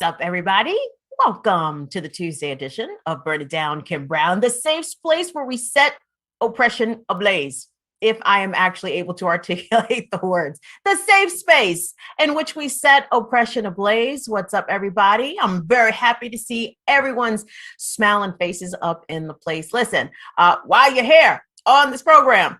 up, everybody? Welcome to the Tuesday edition of Burn It Down, Kim Brown, the safe place where we set oppression ablaze. If I am actually able to articulate the words, the safe space in which we set oppression ablaze. What's up, everybody? I'm very happy to see everyone's smiling faces up in the place. Listen, while you're here on this program,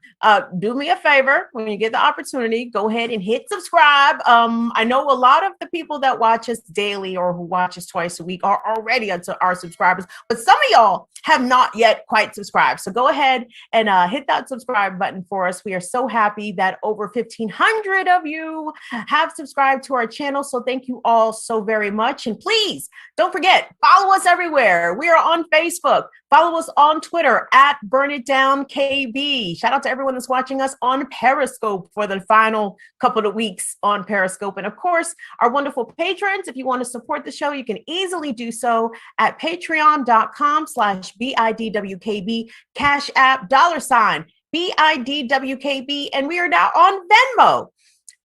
do me a favor. When you get the opportunity, go ahead and hit subscribe. I know a lot of the people that watch us daily or who watch us twice a week are already our subscribers, but some of y'all have not yet quite subscribed. So go ahead and hit that subscribe button for us. We are so happy that over 1,500 of you have subscribed to our channel. So thank you all so very much. And please don't forget, follow us everywhere. We are on Facebook. Follow us on Twitter at Burn It Down KB. Shout out to everyone that's watching us on Periscope for the final couple of weeks on Periscope. And of course, our wonderful patrons, if you want to support the show, you can easily do so at patreon.com/BIDWKB, Cash App, $ BIDWKB. And we are now on Venmo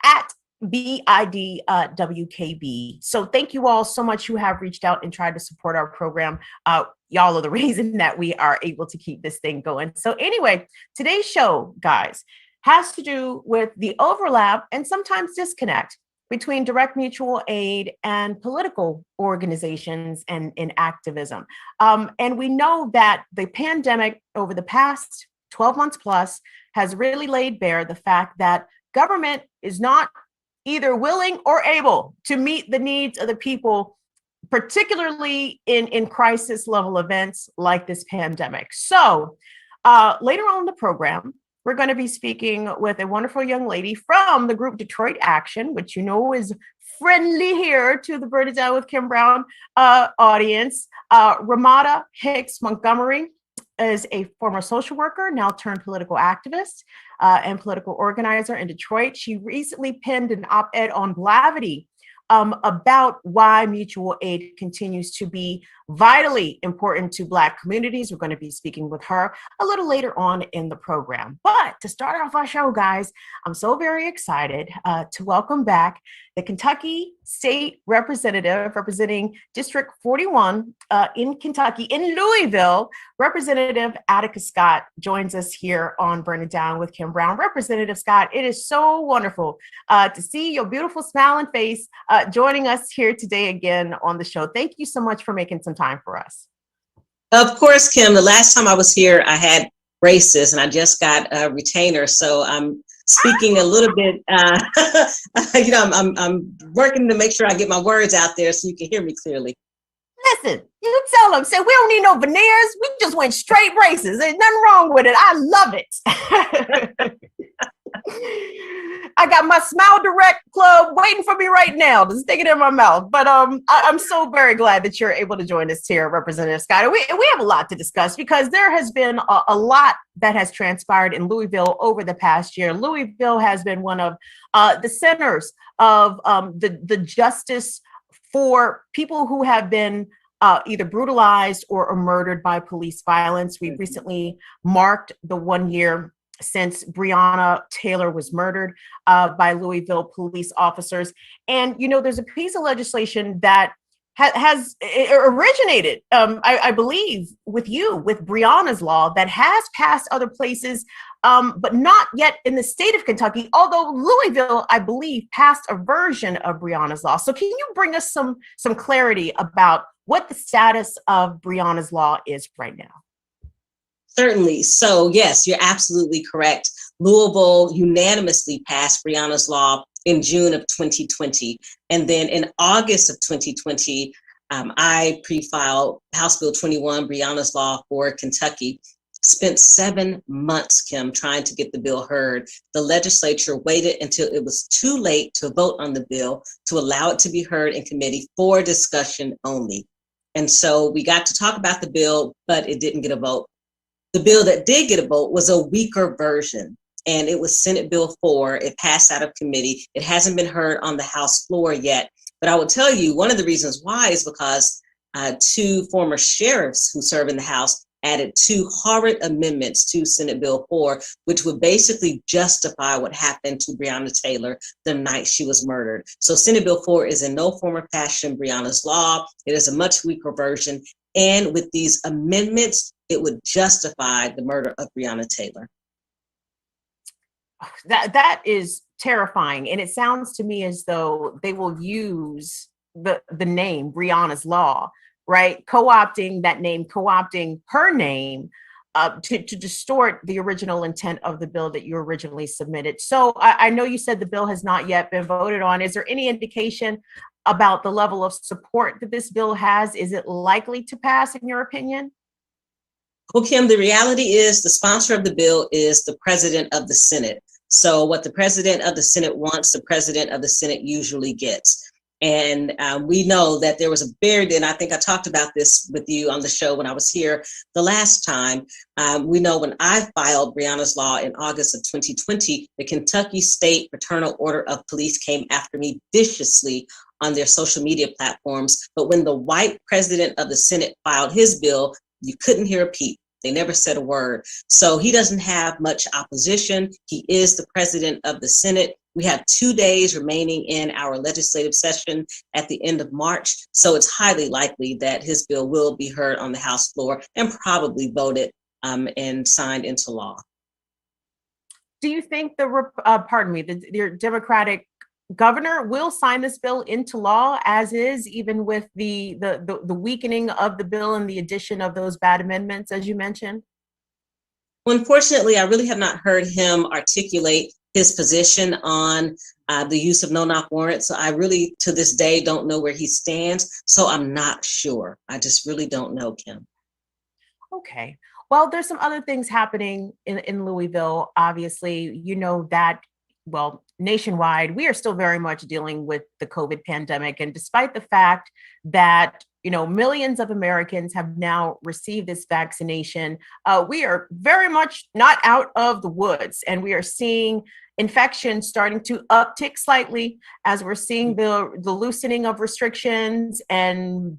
at BIDWKB. So thank you all so much who have reached out and tried to support our program. Y'all are the reason that we are able to keep this thing going. So anyway, today's show, guys, has to do with the overlap and sometimes disconnect between direct mutual aid and political organizations and in activism. And we know that the pandemic over the past 12 months plus has really laid bare the fact that government is not either willing or able to meet the needs of the people, particularly in crisis level events like this pandemic. So later on in the program, we're going to be speaking with a wonderful young lady from the group Detroit Action, which you know is friendly here to the Burn It Down with Kim Brown audience. Remeta Hicks-Montgomery is a former social worker, now turned political activist and political organizer in Detroit. She recently penned an op-ed on Blavity about why mutual aid continues to be vitally important to Black communities. We're going to be speaking with her a little later on in the program. But to start off our show, guys, I'm so very excited to welcome back the Kentucky State Representative representing District 41 in Kentucky, in Louisville. Representative Attica Scott joins us here on Burn It Down with Kim Brown. Representative Scott, it is so wonderful to see your beautiful smiling face joining us here today again on the show. Thank you so much for making some time for us. Of course, Kim, the last time I was here, I had braces and I just got a retainer. So I'm speaking a little bit, I'm working to make sure I get my words out there so you can hear me clearly. Listen, you tell them, say, we don't need no veneers. We just went straight braces. There's nothing wrong with it. I love it. I got my Smile Direct Club waiting for me right now to stick it in my mouth. But I'm so very glad that you're able to join us here, Representative Scott. And we have a lot to discuss because there has been a lot that has transpired in Louisville over the past year. Louisville has been one of the centers of the justice for people who have been either brutalized or murdered by police violence. We recently marked the 1 year since Breonna Taylor was murdered by Louisville police officers. And, you know, there's a piece of legislation that has originated, I believe, with Briannas Law that has passed other places, but not yet in the state of Kentucky, although Louisville, I believe, passed a version of Briannas Law. So can you bring us some clarity about what the status of Briannas Law is right now? Certainly. So yes, you're absolutely correct. Louisville unanimously passed Briannas Law in June of 2020. And then in August of 2020, I pre-filed House Bill 21, Briannas Law for Kentucky. Spent 7 months, Kim, trying to get the bill heard. The legislature waited until it was too late to vote on the bill to allow it to be heard in committee for discussion only. And so we got to talk about the bill, but it didn't get a vote. The bill that did get a vote was a weaker version, and it was Senate Bill 4. It passed out of committee. It hasn't been heard on the House floor yet. But I will tell you, one of the reasons why is because 2 former sheriffs who serve in the House added two horrid amendments to Senate Bill 4, which would basically justify what happened to Breonna Taylor the night she was murdered. So Senate Bill 4 is in no form or fashion Brianna's Law. It is a much weaker version. And with these amendments, it would justify the murder of Breonna Taylor. That is terrifying. And it sounds to me as though they will use the name Brianna's Law, right? Co-opting that name, co-opting her name to distort the original intent of the bill that you originally submitted. So I know you said the bill has not yet been voted on. Is there any indication about the level of support that this bill has? Is it likely to pass, in your opinion? Well, Kim, the reality is the sponsor of the bill is the president of the Senate. So what the president of the Senate wants, the president of the Senate usually gets. And we know that there was a and I think I talked about this with you on the show when I was here the last time. We know when I filed Brianna's Law in August of 2020, the Kentucky State Fraternal Order of Police came after me viciously on their social media platforms. But when the white president of the Senate filed his bill, you couldn't hear a peep. They never said a word. So he doesn't have much opposition. He is the president of the Senate. We have 2 days remaining in our legislative session at the end of March. So it's highly likely that his bill will be heard on the House floor and probably voted and signed into law. Do you think your Democratic governor will sign this bill into law as is, even with the weakening of the bill and the addition of those bad amendments, as you mentioned? Well, unfortunately, I really have not heard him articulate his position on the use of no-knock warrants. So I really, to this day, don't know where he stands. So I'm not sure. I just really don't know, Kim. Okay. Well, there's some other things happening in Louisville. Obviously, you know that, well, nationwide, we are still very much dealing with the COVID pandemic. And despite the fact that, you know, millions of Americans have now received this vaccination, we are very much not out of the woods. And we are seeing infection starting to uptick slightly as we're seeing the loosening of restrictions and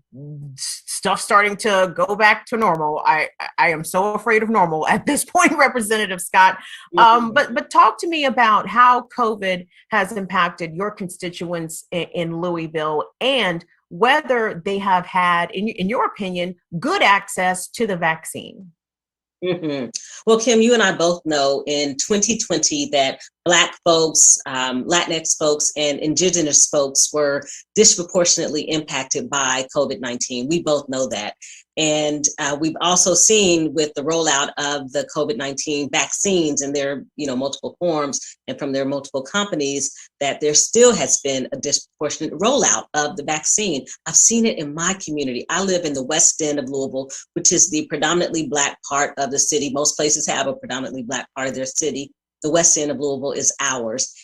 stuff starting to go back to normal. I am so afraid of normal at this point, Representative Scott. But talk to me about how COVID has impacted your constituents in Louisville and whether they have had, in your opinion, good access to the vaccine. Mm-hmm. Well, Kim, you and I both know in 2020 that Black folks, Latinx folks, and Indigenous folks were disproportionately impacted by COVID-19. We both know that. And we've also seen with the rollout of the COVID-19 vaccines and their multiple forms and from their multiple companies that there still has been a disproportionate rollout of the vaccine. I've seen it in my community. I live in the West End of Louisville, which is the predominantly Black part of the city. Most places have a predominantly Black part of their city. The West End of Louisville is ours.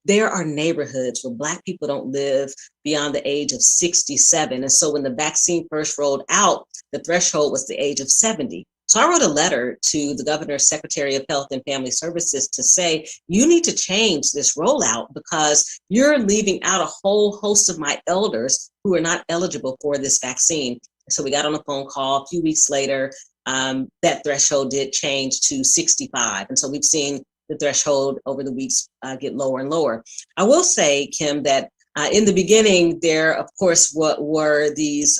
There are neighborhoods where Black people don't live beyond the age of 67. And so when the vaccine first rolled out, the threshold was the age of 70. So I wrote a letter to the governor's Secretary of Health and Family Services to say, you need to change this rollout because you're leaving out a whole host of my elders who are not eligible for this vaccine. So we got on a phone call a few weeks later. That threshold did change to 65. And so we've seen the threshold over the weeks get lower and lower. I will say, Kim, that in the beginning, there, of course, what were these,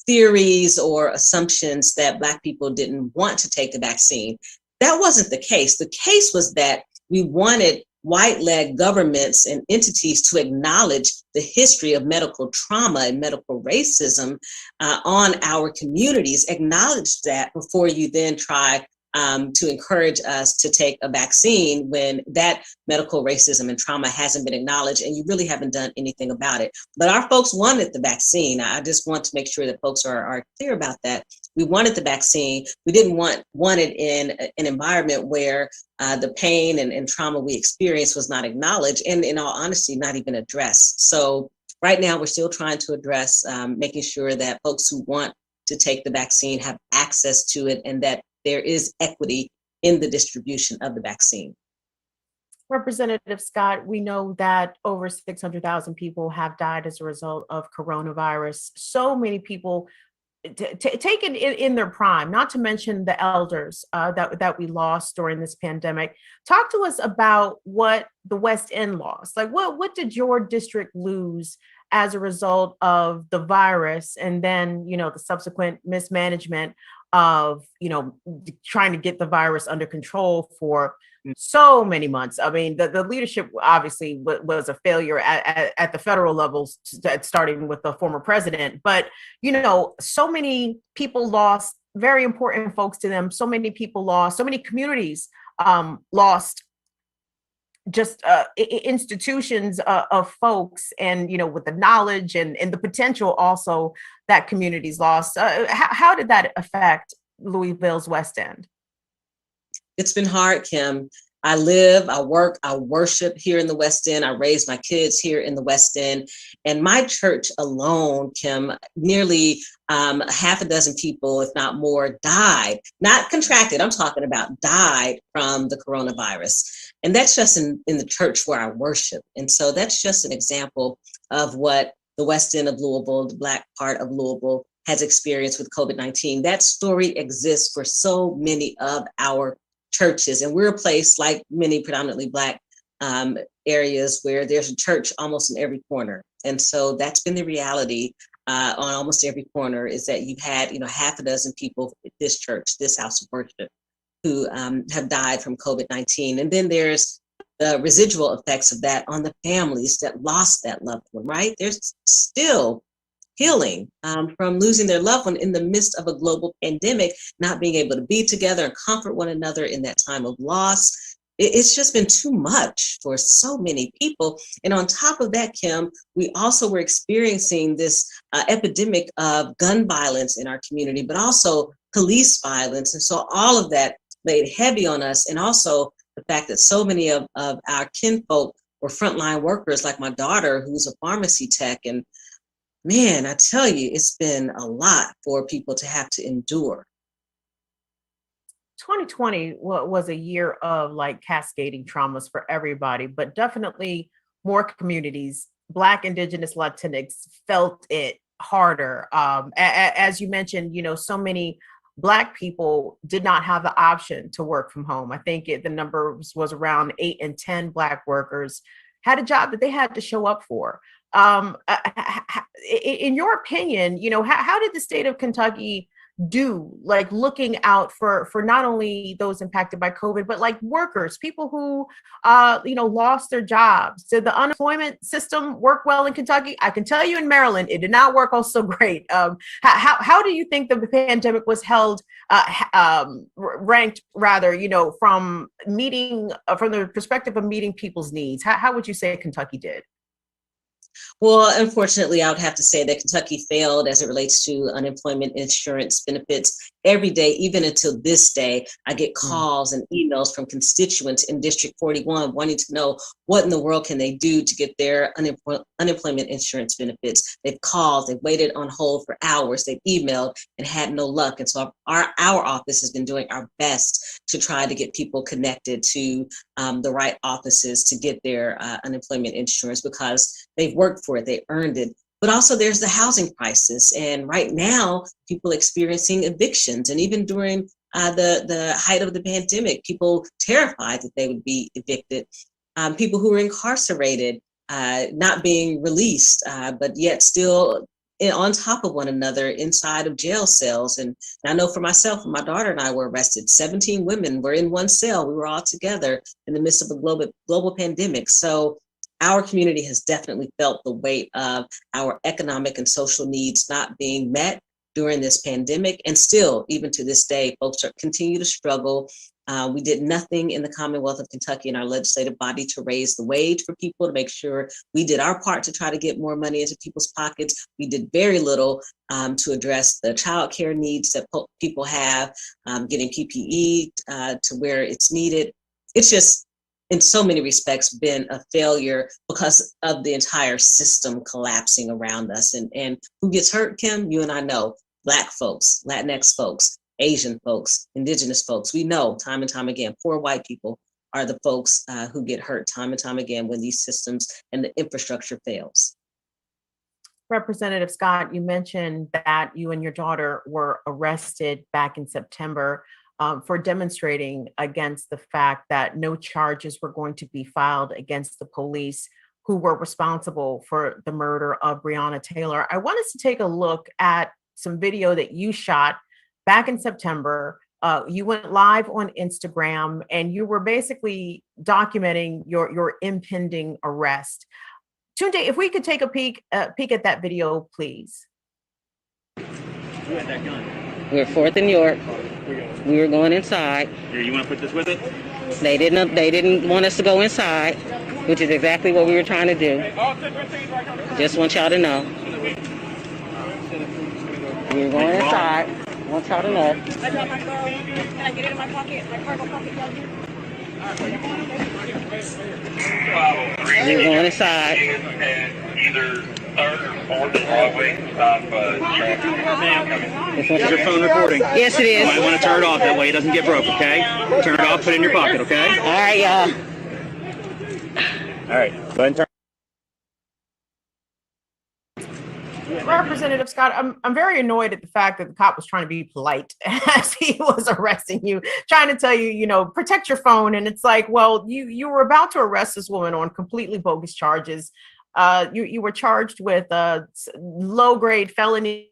theories or assumptions that Black people didn't want to take the vaccine. That wasn't the case. The case was that we wanted white-led governments and entities to acknowledge the history of medical trauma and medical racism on our communities, acknowledge that before you then try to encourage us to take a vaccine when that medical racism and trauma hasn't been acknowledged and you really haven't done anything about it. But our folks wanted the vaccine. I just want to make sure that folks are clear about that. We wanted the vaccine. We didn't want it in an environment where the pain and trauma we experienced was not acknowledged and, in all honesty, not even addressed. So right now we're still trying to address making sure that folks who want to take the vaccine have access to it and that there is equity in the distribution of the vaccine. Representative Scott, we know that over 600,000 people have died as a result of coronavirus. So many people taken in their prime, not to mention the elders that we lost during this pandemic. Talk to us about what the West End lost. Like, what did your district lose as a result of the virus, and then the subsequent mismanagement of trying to get the virus under control for so many months. I mean, the leadership obviously was a failure at the federal levels, starting with the former president. But, so many people lost very important folks to them. So many people lost, so many communities lost just institutions of folks, and, with the knowledge and the potential also that communities lost. How did that affect Louisville's West End? It's been hard, Kim. I live, I work, I worship here in the West End. I raise my kids here in the West End. And my church alone, Kim, nearly half a dozen people, if not more, died, not contracted. I'm talking about died from the coronavirus. And that's just in the church where I worship. And so that's just an example of what the West End of Louisville, the Black part of Louisville, has experienced with COVID-19. That story exists for so many of our churches. And we're a place, like many predominantly Black areas, where there's a church almost in every corner. And so that's been the reality on almost every corner, is that you've had, half a dozen people at this church, this house of worship, who have died from COVID-19. And then there's the residual effects of that on the families that lost that loved one, right? There's still healing from losing their loved one in the midst of a global pandemic, not being able to be together and comfort one another in that time of loss. It's just been too much for so many people. And on top of that, Kim, we also were experiencing this epidemic of gun violence in our community, but also police violence. And so all of that laid heavy on us. And also the fact that so many of our kinfolk were frontline workers, like my daughter, who's a pharmacy tech. And man, I tell you, it's been a lot for people to have to endure. 2020 was a year of like cascading traumas for everybody, but definitely more communities, Black, Indigenous, Latinx, felt it harder. As you mentioned, so many Black people did not have the option to work from home. I think the number was around 8 and 10 Black workers had a job that they had to show up for. In your opinion, how did the state of Kentucky do, like, looking out for not only those impacted by COVID, but like workers, people who, lost their jobs? Did the unemployment system work well in Kentucky? I can tell you in Maryland, it did not work also great. How do you think the pandemic was held, ranked rather, from the perspective of meeting people's needs? How would you say Kentucky did? Well, unfortunately, I would have to say that Kentucky failed as it relates to unemployment insurance benefits. Every day, even until this day, I get calls and emails from constituents in District 41 wanting to know what in the world can they do to get their unemployment insurance benefits. They've called, they've waited on hold for hours, they've emailed and had no luck. And so our office has been doing our best to try to get people connected to the right offices to get their unemployment insurance, because they've worked for it, they earned it. But also there's the housing crisis. And right now, people experiencing evictions. And even during the height of the pandemic, people terrified that they would be evicted. People who are incarcerated, not being released, but yet still on top of one another inside of jail cells. And I know for myself, my daughter and I were arrested. 17 women were in one cell. We were all together in the midst of a global pandemic. So our community has definitely felt the weight of our economic and social needs not being met during this pandemic. And still, even to this day, folks continue to struggle. We did nothing in the Commonwealth of Kentucky in our legislative body to raise the wage for people, to make sure we did our part to try to get more money into people's pockets. We did very little to address the childcare needs that people have, getting PPE to where it's needed. It's just, in so many respects, been a failure because of the entire system collapsing around us. And who gets hurt, Kim? You and I know. Black folks, Latinx folks, Asian folks, Indigenous folks. We know time and time again, poor white people are the folks who get hurt time and time again when these systems and the infrastructure fails. Representative Scott, you mentioned that you and your daughter were arrested back in September for demonstrating against the fact that no charges were going to be filed against the police who were responsible for the murder of Breonna Taylor. I want us to take a look at some video that you shot back in September. You went live on Instagram and you were basically documenting your impending arrest. Tunde, if we could take a peek at that video, please. Who had that gun? We're 4th and York. We were going inside. Here, you want to put this with it? They didn't want us to go inside, which is exactly what we were trying to do. Just want y'all to know. We were going inside. Want y'all to know. Can I get it in my pocket? My cargo pocket down here? We were going inside. Either 3rd or 4th Broadway, stop traffic. Is your phone recording? Yes, it You might is. want to turn it off, that way it doesn't get broke, okay? Turn it off, put it in your pocket, okay? All right, y'all. All right, go ahead and turn. Representative Scott, I'm very annoyed at the fact that the cop was trying to be polite as he was arresting you, trying to tell you, protect your phone. And it's like, well, you were about to arrest this woman on completely bogus charges. You were charged with low-grade felony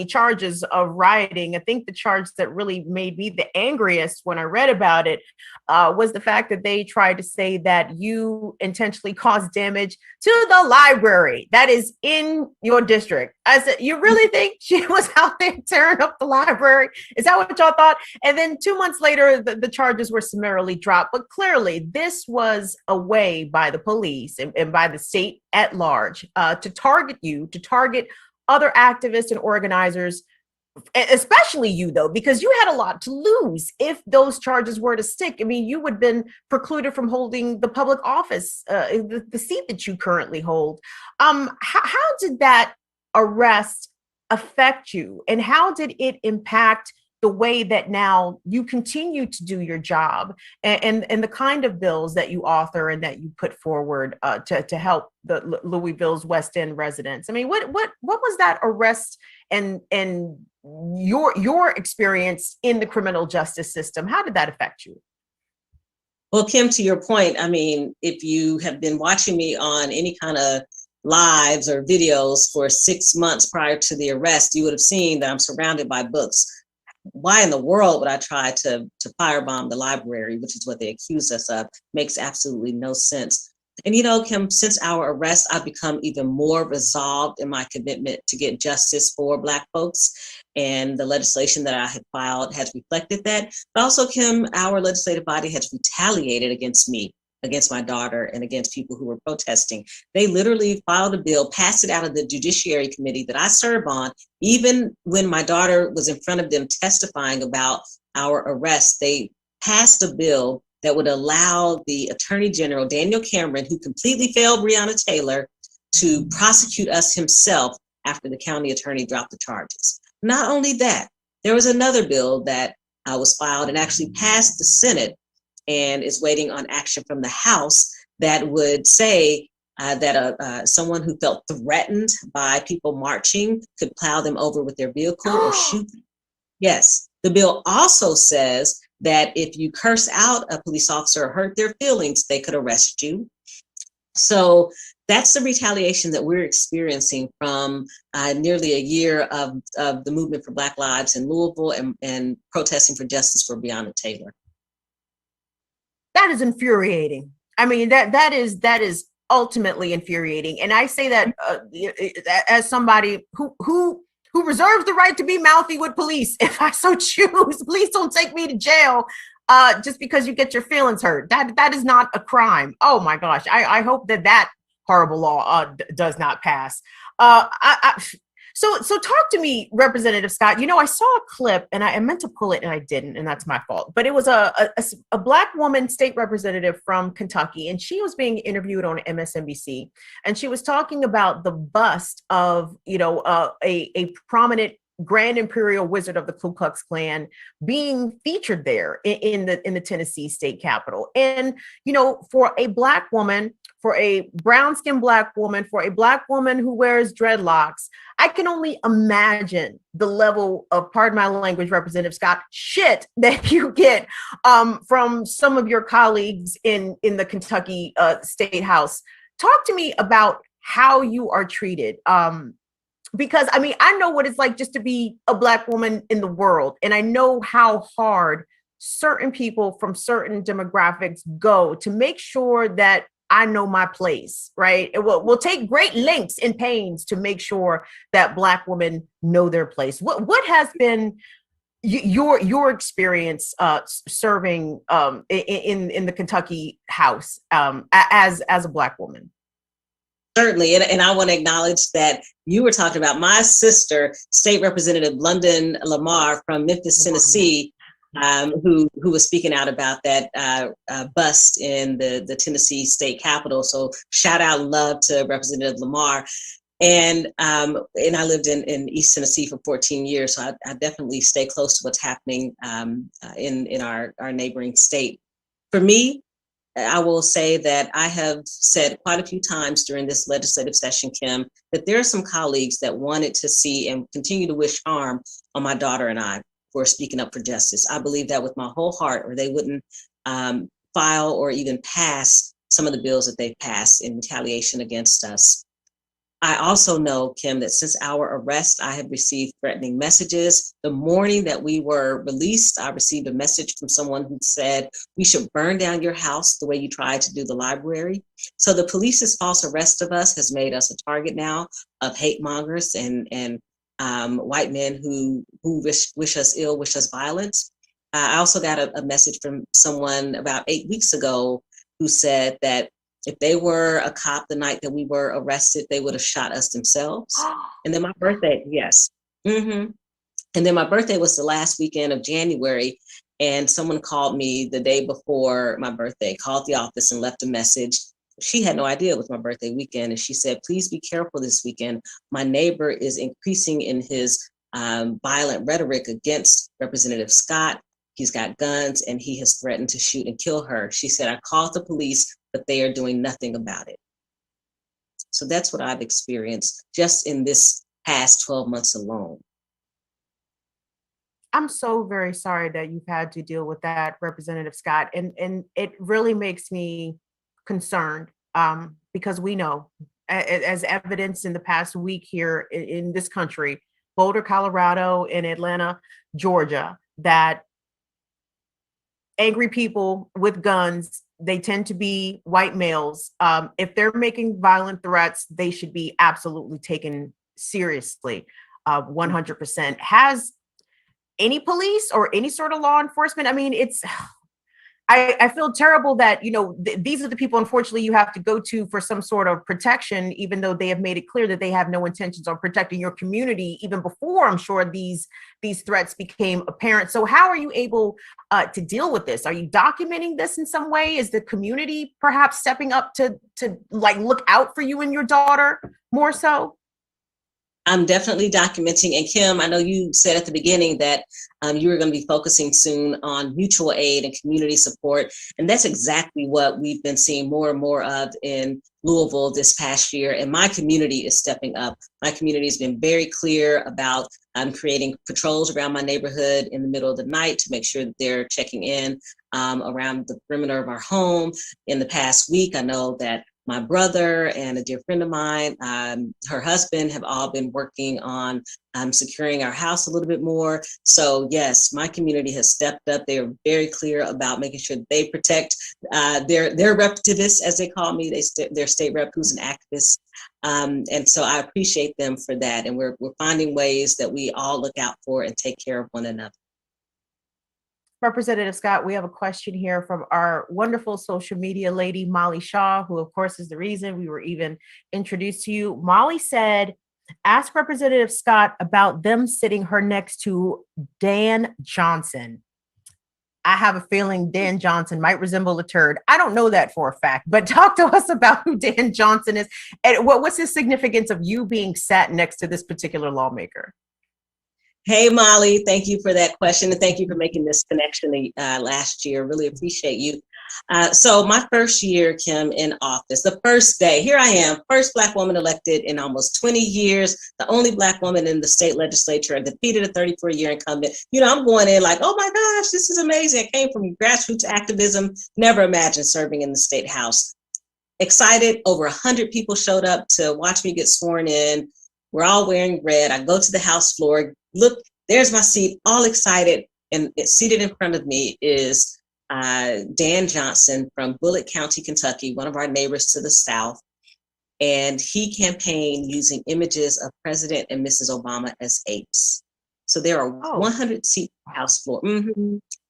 charges of rioting. I think the charge that really made me the angriest when I read about it was the fact that they tried to say that you intentionally caused damage to the library that is in your district. I said, you really think she was out there tearing up the library? Is that what y'all thought? And then 2 months later, the charges were summarily dropped. But clearly, this was a way by the police and by the state at large to target you, to target other activists and organizers, especially you, though, because you had a lot to lose if those charges were to stick. I mean, you would have been precluded from holding the public office, the seat that you currently hold. How did that arrest affect you? And how did it impact the way that now you continue to do your job and the kind of bills that you author and that you put forward to help the Louisville's West End residents? I mean, what was that arrest and your experience in the criminal justice system? How did that affect you? Well, Kim, to your point, I mean, if you have been watching me on any kind of lives or videos for 6 months prior to the arrest, you would have seen that I'm surrounded by books. Why in the world would I try to firebomb the library, which is what they accused us of? Makes absolutely no sense. And Kim, since our arrest, I've become even more resolved in my commitment to get justice for Black folks. And the legislation that I have filed has reflected that. But also, Kim, our legislative body has retaliated against me, against my daughter, and against people who were protesting. They literally filed a bill, passed it out of the Judiciary Committee that I serve on. Even when my daughter was in front of them testifying about our arrest, they passed a bill that would allow the Attorney General, Daniel Cameron, who completely failed Breonna Taylor, to prosecute us himself after the county attorney dropped the charges. Not only that, there was another bill that was filed and actually passed the Senate and is waiting on action from the House that would say that someone who felt threatened by people marching could plow them over with their vehicle or shoot them. Yes, the bill also says that if you curse out a police officer or hurt their feelings, they could arrest you. So that's the retaliation that we're experiencing from nearly a year of the movement for Black Lives in Louisville and protesting for justice for Breonna Taylor. That is infuriating. I mean, that is ultimately infuriating. And I say that as somebody who reserves the right to be mouthy with police if I so choose. Please don't take me to jail just because you get your feelings hurt. That is not a crime. Oh my gosh. I hope that horrible law does not pass. So talk to me, Representative Scott. I saw a clip and I meant to pull it and I didn't, and that's my fault. But it was a Black woman state representative from Kentucky, and she was being interviewed on MSNBC, and she was talking about the bust of a prominent Grand Imperial Wizard of the Ku Klux Klan being featured there in the Tennessee state capitol. And, you know, for a Black woman, for a brown-skinned Black woman, for a Black woman who wears dreadlocks, I can only imagine the level of, pardon my language, Representative Scott, shit that you get from some of your colleagues in the Kentucky State House. Talk to me about how you are treated. Because I mean, I know what it's like just to be a Black woman in the world. And I know how hard certain people from certain demographics go to make sure that I know my place, right? We'll take great lengths and pains to make sure that Black women know their place. What has been your experience serving in the Kentucky House as a Black woman? Certainly, and I want to acknowledge that you were talking about my sister, State Representative London Lamar from Memphis, Tennessee, who was speaking out about that bust in the Tennessee State Capitol. So shout out and love to Representative Lamar. And I lived in East Tennessee for 14 years, so I definitely stay close to what's happening in our neighboring state. For me, I will say that I have said quite a few times during this legislative session, Kim, that there are some colleagues that wanted to see and continue to wish harm on my daughter and I for speaking up for justice. I believe that with my whole heart, or they wouldn't file or even pass some of the bills that they've passed in retaliation against us. I also know, Kim, that since our arrest, I have received threatening messages. The morning that we were released, I received a message from someone who said, we should burn down your house the way you tried to do the library. So the police's false arrest of us has made us a target now of hate mongers and white men who wish us ill, wish us violence. I also got a message from someone about 8 weeks ago who said that if they were a cop the night that we were arrested, they would have shot us themselves. And then my birthday, yes. And then my birthday was the last weekend of January. And someone called me the day before my birthday, called the office and left a message. She had no idea it was my birthday weekend. And she said, please be careful this weekend. My neighbor is increasing in his violent rhetoric against Representative Scott. He's got guns and he has threatened to shoot and kill her. She said, I called the police, but they are doing nothing about it. So that's what I've experienced just in this past 12 months alone. I'm so very sorry that you've had to deal with that, Representative Scott. And it really makes me concerned because we know, as evidenced in the past week here in this country, Boulder, Colorado, and Atlanta, Georgia, that angry people with guns, they tend to be white males. If they're making violent threats, they should be absolutely taken seriously, 100%. Has any police or any sort of law enforcement, I mean, I feel terrible that, you know, these are the people, unfortunately, you have to go to for some sort of protection, even though they have made it clear that they have no intentions on protecting your community, even before, I'm sure, these threats became apparent. So how are you able to deal with this? Are you documenting this in some way? Is the community perhaps stepping up to like look out for you and your daughter more so? I'm definitely documenting. And Kim, I know you said at the beginning that you were going to be focusing soon on mutual aid and community support. And that's exactly what we've been seeing more and more of in Louisville this past year. And my community is stepping up. My community has been very clear about creating patrols around my neighborhood in the middle of the night to make sure that they're checking in around the perimeter of our home. In the past week, I know that my brother and a dear friend of mine, her husband, have all been working on securing our house a little bit more. So yes, my community has stepped up. They are very clear about making sure they protect their representatives, as they call me, their state rep who's an activist. And so I appreciate them for that. And we're finding ways that we all look out for and take care of one another. Representative Scott, we have a question here from our wonderful social media lady, Molly Shaw, who of course is the reason we were even introduced to you. Molly said, ask Representative Scott about them sitting her next to Dan Johnson. I have a feeling Dan Johnson might resemble a turd. I don't know that for a fact, but talk to us about who Dan Johnson is and what's the significance of you being sat next to this particular lawmaker? Hey, Molly, thank you for that question, and thank you for making this connection last year. Really appreciate you. So my first year, Kim, in office, the first day, here I am, first Black woman elected in almost 20 years, the only Black woman in the state legislature. I defeated a 34-year incumbent. You know, I'm going in like, oh my gosh, this is amazing. I came from grassroots activism, never imagined serving in the state house. Excited, over 100 people showed up to watch me get sworn in. We're all wearing red. I go to the House floor, look, there's my seat, all excited. And seated in front of me is Dan Johnson from Bullitt County, Kentucky, one of our neighbors to the south. And he campaigned using images of President and Mrs. Obama as apes. So there are 100 seats on the House floor.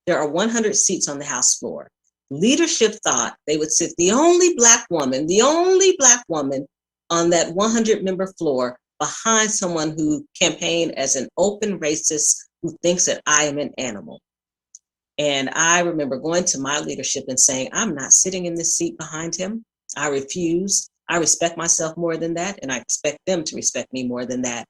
There are 100 seats on the House floor. Leadership thought they would sit the only Black woman on that 100-member floor behind someone who campaigned as an open racist who thinks that I am an animal. And I remember going to my leadership and saying, I'm not sitting in this seat behind him. I refuse. I respect myself more than that, and I expect them to respect me more than that.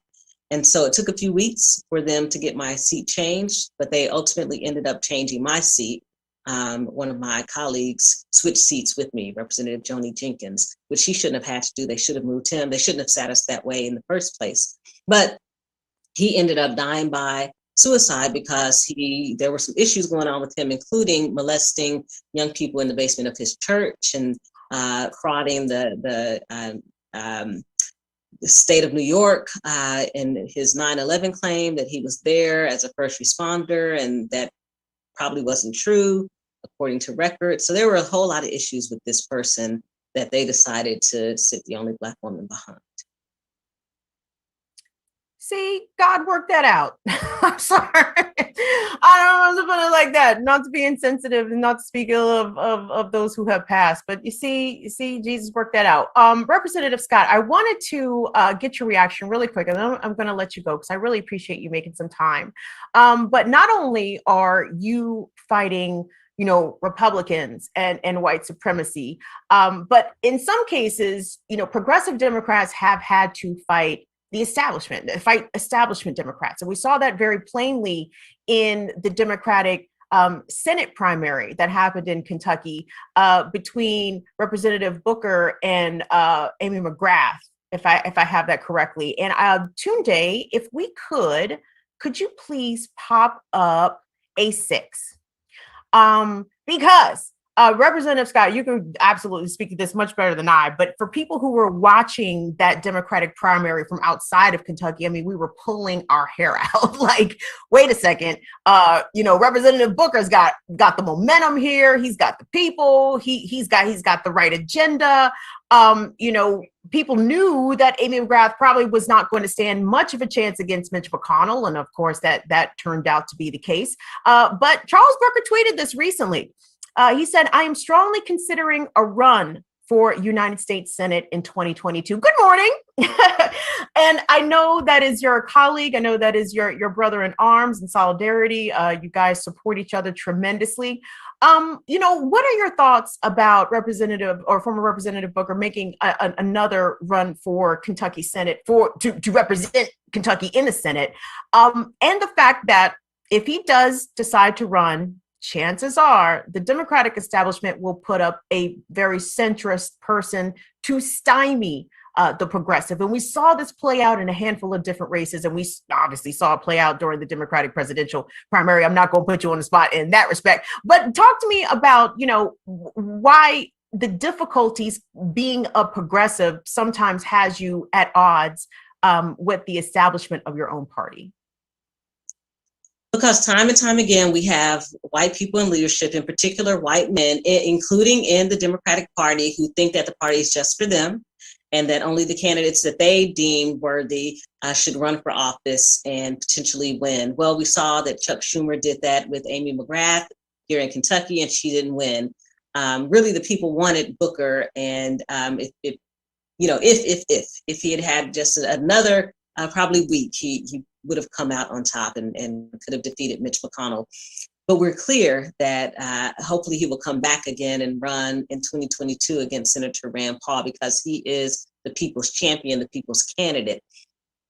And so it took a few weeks for them to get my seat changed, but they ultimately ended up changing my seat. One of my colleagues switched seats with me, Representative Joni Jenkins, which he shouldn't have had to do. They should have moved him. They shouldn't have sat us that way in the first place. But he ended up dying by suicide because there were some issues going on with him, including molesting young people in the basement of his church and frauding the state of New York in his 9/11 claim that he was there as a first responder, and that probably wasn't true according to records. So there were a whole lot of issues with this person that they decided to sit the only Black woman behind. See, God worked that out. I'm sorry. I don't want to put it like that, not to be insensitive and not to speak ill of those who have passed. But you see, Jesus worked that out. Representative Scott, I wanted to get your reaction really quick, and then I'm going to let you go because I really appreciate you making some time. But not only are you fighting, Republicans and white supremacy, but in some cases, progressive Democrats have had to fight the establishment Democrats. And we saw that very plainly in the Democratic Senate primary that happened in Kentucky between Representative Booker and Amy McGrath, if I have that correctly. And Tunde, if we could you please pop up A6? Because Representative Scott, you can absolutely speak to this much better than I, but for people who were watching that Democratic primary from outside of Kentucky, I mean, we were pulling our hair out. Like, wait a second, Representative Booker's got the momentum here. He's got the people. He's got the right agenda. People knew that Amy McGrath probably was not going to stand much of a chance against Mitch McConnell, and of course that turned out to be the case. But Charles Booker tweeted this recently. He said, I am strongly considering a run for United States Senate in 2022. Good morning. And I know that is your colleague. I know that is your brother in arms and solidarity. You guys support each other tremendously. What are your thoughts about former Representative Booker making another run for Kentucky Senate to represent Kentucky in the Senate? And the fact that if he does decide to run, chances are the Democratic establishment will put up a very centrist person to stymie the progressive. And we saw this play out in a handful of different races. And we obviously saw it play out during the Democratic presidential primary. I'm not going to put you on the spot in that respect, but talk to me about, why the difficulties being a progressive sometimes has you at odds with the establishment of your own party. Because time and time again, we have white people in leadership, in particular white men, including in the Democratic Party, who think that the party is just for them and that only the candidates that they deem worthy should run for office and potentially win. Well, we saw that Chuck Schumer did that with Amy McGrath here in Kentucky, and she didn't win. Really, the people wanted Booker, and if he had had just another probably week, he would have come out on top and could have defeated Mitch McConnell. But we're clear that hopefully he will come back again and run in 2022 against Senator Rand Paul, because he is the people's champion, the people's candidate.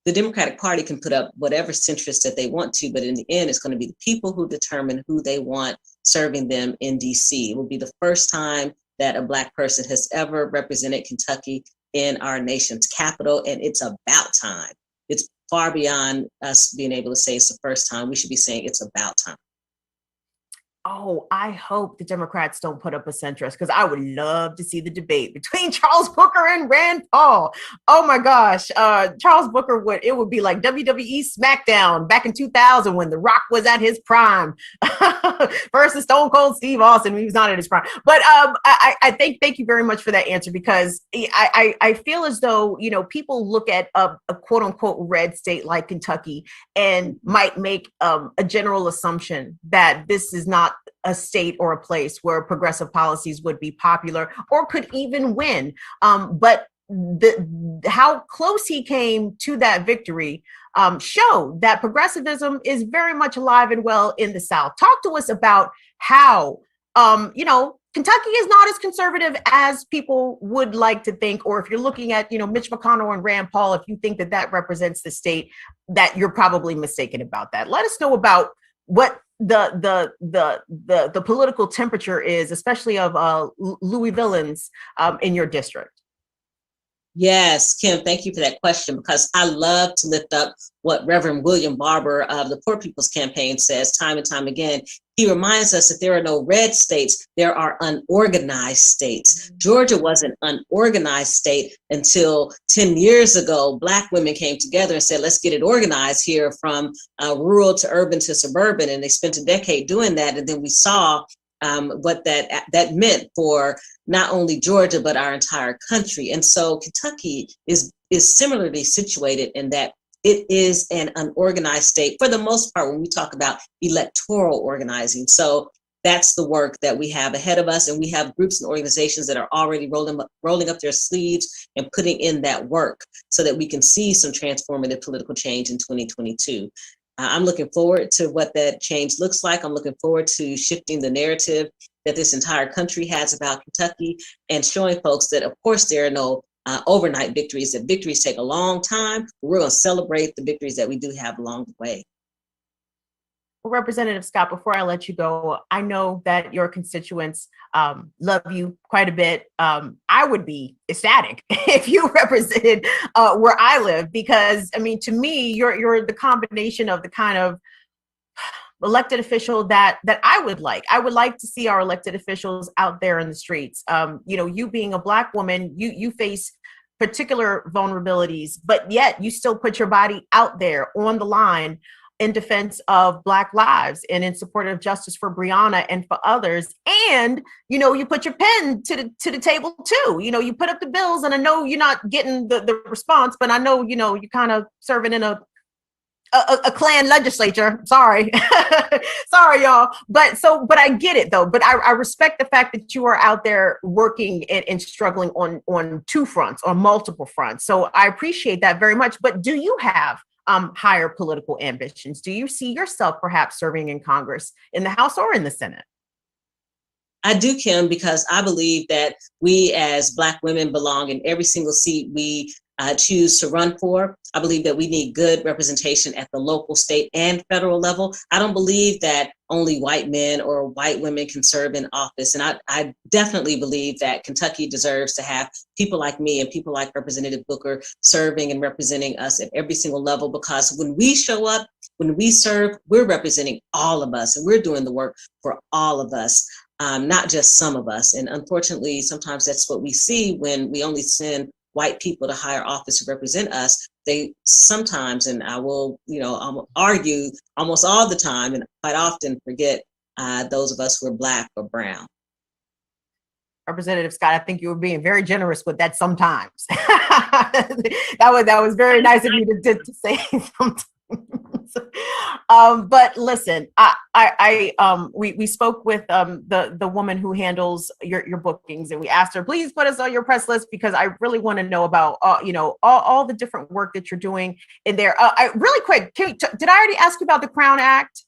the Democratic Party can put up whatever centrist that they want to, but in the end, it's going to be the people who determine who they want serving them in DC. It will be the first time that a Black person has ever represented Kentucky in our nation's capital, and it's about time. It's far beyond us being able to say it's the first time. We should be saying it's about time. Oh, I hope the Democrats don't put up a centrist, because I would love to see the debate between Charles Booker and Rand Paul. Oh my gosh, Charles Booker would be like WWE SmackDown back in 2000 when The Rock was at his prime versus Stone Cold Steve Austin when he was not at his prime. But I thank you very much for that answer, because I feel as though, you know, people look at a quote unquote red state like Kentucky and might make a general assumption that this is not a state or a place where progressive policies would be popular or could even win. But how close he came to that victory showed that progressivism is very much alive and well in the South. Talk to us about how, you know, Kentucky is not as conservative as people would like to think, or if you're looking at, you know, Mitch McConnell and Rand Paul, if you think that that represents the state, that you're probably mistaken about that. Let us know about what the political temperature is, especially of Louisvillians in your district. Yes, Kim, thank you for that question, because I love to lift up what Reverend William Barber of the Poor People's Campaign says time and time again. He reminds us that there are no red states, there are unorganized states. Georgia was an unorganized state until 10 years ago. Black women came together and said, let's get it organized here from rural to urban to suburban. And they spent a decade doing that. And then we saw what that meant for not only Georgia, but our entire country. And so Kentucky is similarly situated in that it is an unorganized state for the most part when we talk about electoral organizing. So that's the work that we have ahead of us. And we have groups and organizations that are already rolling up their sleeves and putting in that work so that we can see some transformative political change in 2022. I'm looking forward to what that change looks like. I'm looking forward to shifting the narrative that this entire country has about Kentucky and showing folks that, of course, there are no overnight victories, that victories take a long time. We're going to celebrate the victories that we do have along the way. Well, Representative Scott, before I let you go, I know that your constituents love you quite a bit. I would be ecstatic if you represented where I live, because, I mean, to me, you're the combination of the kind of elected official that I would like. I would like to see our elected officials out there in the streets. You know, you being a Black woman, you face particular vulnerabilities, but yet you still put your body out there on the line in defense of Black lives and in support of justice for Brianna and for others. And, you know, you put your pen to the table too. You know, you put up the bills, and I know you're not getting the response, but I know, you know, you're kind of serving in a Klan legislature. Sorry. Sorry, y'all. But I get it though. But I respect the fact that you are out there working and struggling on two fronts, on multiple fronts. So I appreciate that very much. But do you have higher political ambitions? Do you see yourself perhaps serving in Congress, in the House or in the Senate? I do, Kim, because I believe that we as Black women belong in every single seat we choose to run for. I believe that we need good representation at the local, state, and federal level. I don't believe that only white men or white women can serve in office. And I definitely believe that Kentucky deserves to have people like me and people like Representative Booker serving and representing us at every single level, because when we show up, when we serve, we're representing all of us, and we're doing the work for all of us. Not just some of us. And unfortunately, sometimes that's what we see when we only send white people to higher office to represent us. They sometimes, and I will, argue almost all the time and quite often forget those of us who are Black or brown. Representative Scott, I think you were being very generous with that sometimes. that was very nice of you to say sometimes. But listen, we spoke with the woman who handles your bookings, and we asked her, please put us on your press list, because I really want to know about all the different work that you're doing in there. Really quick, did I already ask you about the Crown Act?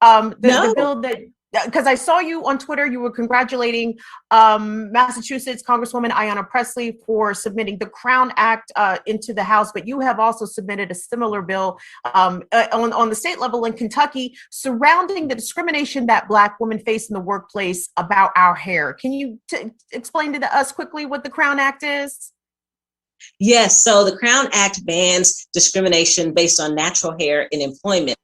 No. The bill that because I saw you on Twitter, you were congratulating Massachusetts Congresswoman Ayanna Pressley for submitting the Crown Act into the House, but you have also submitted a similar bill on the state level in Kentucky surrounding the discrimination that Black women face in the workplace about our hair. Can you explain to us quickly what the Crown Act is? Yes, so the Crown Act bans discrimination based on natural hair in employment,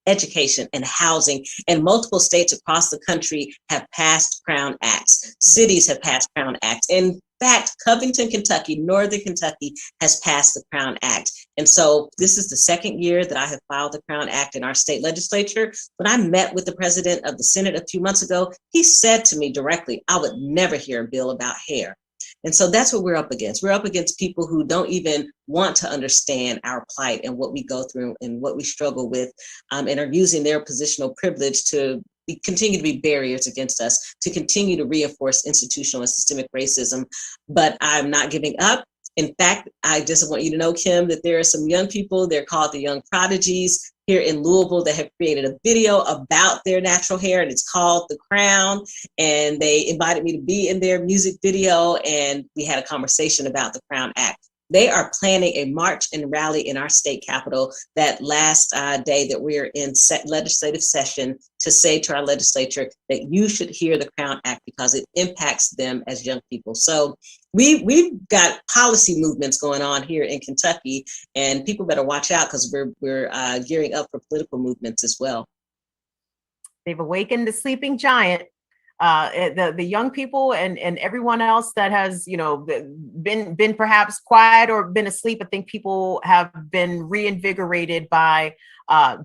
education, and housing. And multiple states across the country have passed Crown Acts. Cities have passed Crown Acts. In fact, Covington, Kentucky, Northern Kentucky has passed the Crown Act. And so this is the second year that I have filed the Crown Act in our state legislature. When I met with the president of the Senate a few months ago, he said to me directly, I would never hear a bill about hair. And so that's what we're up against. We're up against people who don't even want to understand our plight and what we go through and what we struggle with, and are using their positional privilege to continue to be barriers against us, to continue to reinforce institutional and systemic racism. But I'm not giving up. In fact, I just want you to know, Kim, that there are some young people, they're called the Young Prodigies, here in Louisville that have created a video about their natural hair, and it's called The Crown. And they invited me to be in their music video, and we had a conversation about the Crown Act. They are planning a march and rally in our state capitol that last day that we're in legislative session to say to our legislature that you should hear the Crown Act because it impacts them as young people. So we've got policy movements going on here in Kentucky, and people better watch out because we're gearing up for political movements as well. They've awakened the sleeping giant. The young people and everyone else that has, you know, been perhaps quiet or been asleep. I think people have been reinvigorated by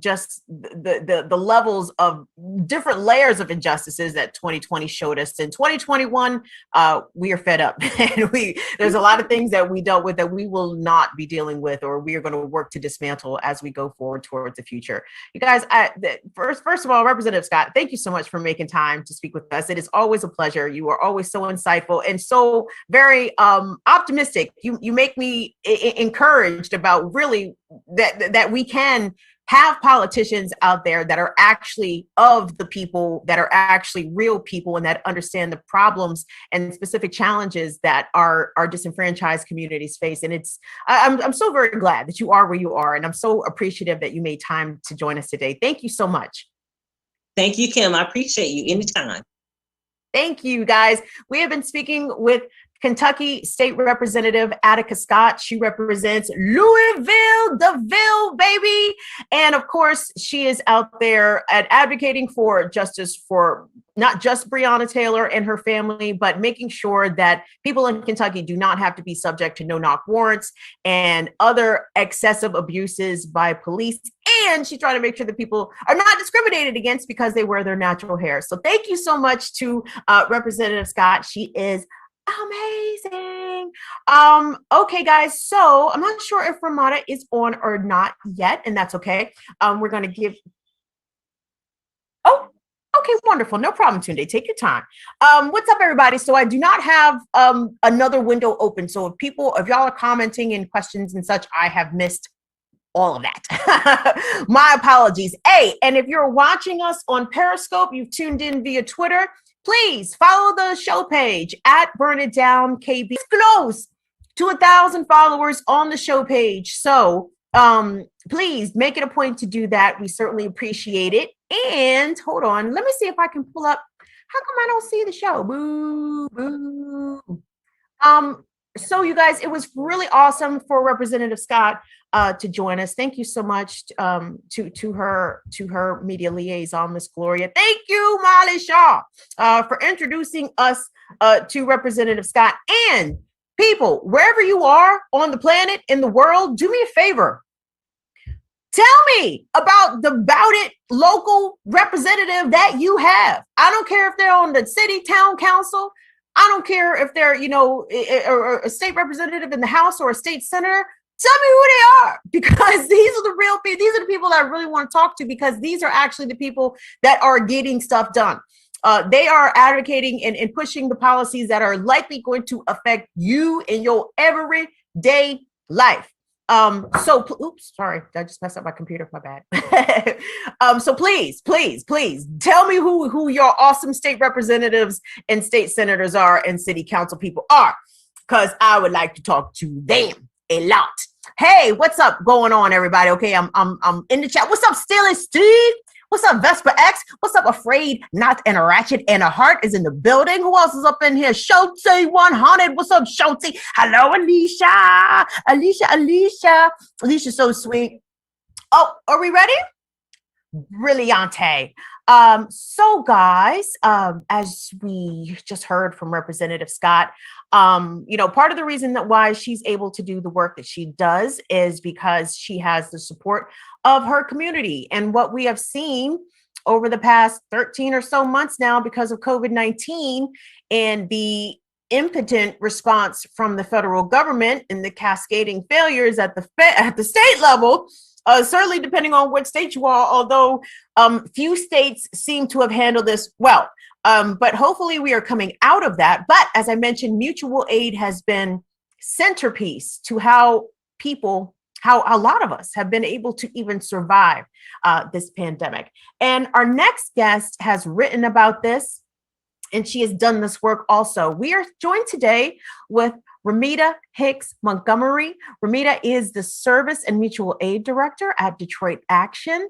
just the levels of different layers of injustices that 2020 showed us. In 2021, we are fed up, and there's a lot of things that we dealt with that we will not be dealing with, or we are going to work to dismantle as we go forward towards the future. You guys, first of all, Representative Scott, thank you so much for making time to speak with us. It is always a pleasure. You are always so insightful and so very optimistic. You make me encouraged about really that we can have politicians out there that are actually of the people, that are actually real people, and that understand the problems and specific challenges that our disenfranchised communities face. And I'm so very glad that you are where you are, and I'm so appreciative that you made time to join us today. Thank you so much. Thank you, Kim. I appreciate you anytime. Thank you, guys. We have been speaking with Kentucky State Representative Attica Scott. She represents Louisville, the Ville, baby. And of course, she is out there advocating for justice for not just Breonna Taylor and her family, but making sure that people in Kentucky do not have to be subject to no-knock warrants and other excessive abuses by police. And she's trying to make sure that people are not discriminated against because they wear their natural hair. So thank you so much to Representative Scott. She is amazing. Okay, guys. So I'm not sure if Ramita is on or not yet, and that's okay. We're going to give. Oh, okay, wonderful. No problem, Tunde. Take your time. What's up, everybody? So I do not have another window open. So if y'all are commenting and questions and such, I have missed all of that. My apologies. Hey, and if you're watching us on Periscope, you've tuned in via Twitter, please follow the show page at Burn It Down KB. It's close to 1,000 followers on the show page. So please make it a point to do that. We certainly appreciate it. And hold on, let me see if I can pull up. How come I don't see the show? Boo, boo. So you guys, it was really awesome for Representative Scott to join us. Thank you so much to her media liaison, Miss Gloria. Thank you, Molly Shaw, for introducing us to Representative Scott. And people, wherever you are on the planet, in the world, do me a favor. Tell me about the Bout It local representative that you have. I don't care if they're on the city, town council. I don't care if they're, or a state representative in the House or a state senator. Tell me who they are, because these are the real people. These are the people that I really want to talk to, because these are actually the people that are getting stuff done. They are advocating and pushing the policies that are likely going to affect you in your everyday life. Oops, sorry, I just messed up my computer. My bad. So please tell me who your awesome state representatives and state senators are and city council people are, because I would like to talk to them a lot. Hey, what's up going on, everybody? Okay, I'm in the chat. What's up, Steely Steve? What's up, Vesper X? What's up, Afraid Not and a Ratchet and a Heart is in the building. Who else is up in here? Schultze 100. What's up, Schultze? Hello, Alicia. Alicia's so sweet. Oh, are we ready? Brilliante. So guys, as we just heard from Representative Scott, part of the reason that why she's able to do the work that she does is because she has the support of her community. And what we have seen over the past 13 or so months now, because of COVID-19 and the impotent response from the federal government and the cascading failures at the state level, certainly depending on what state you are, although few states seem to have handled this well. But hopefully we are coming out of that. But as I mentioned, mutual aid has been centerpiece to how a lot of us have been able to even survive this pandemic. And our next guest has written about this, and she has done this work also. We are joined today with Remeta Hicks-Montgomery. Remeta is the Service and Mutual Aid Director at Detroit Action.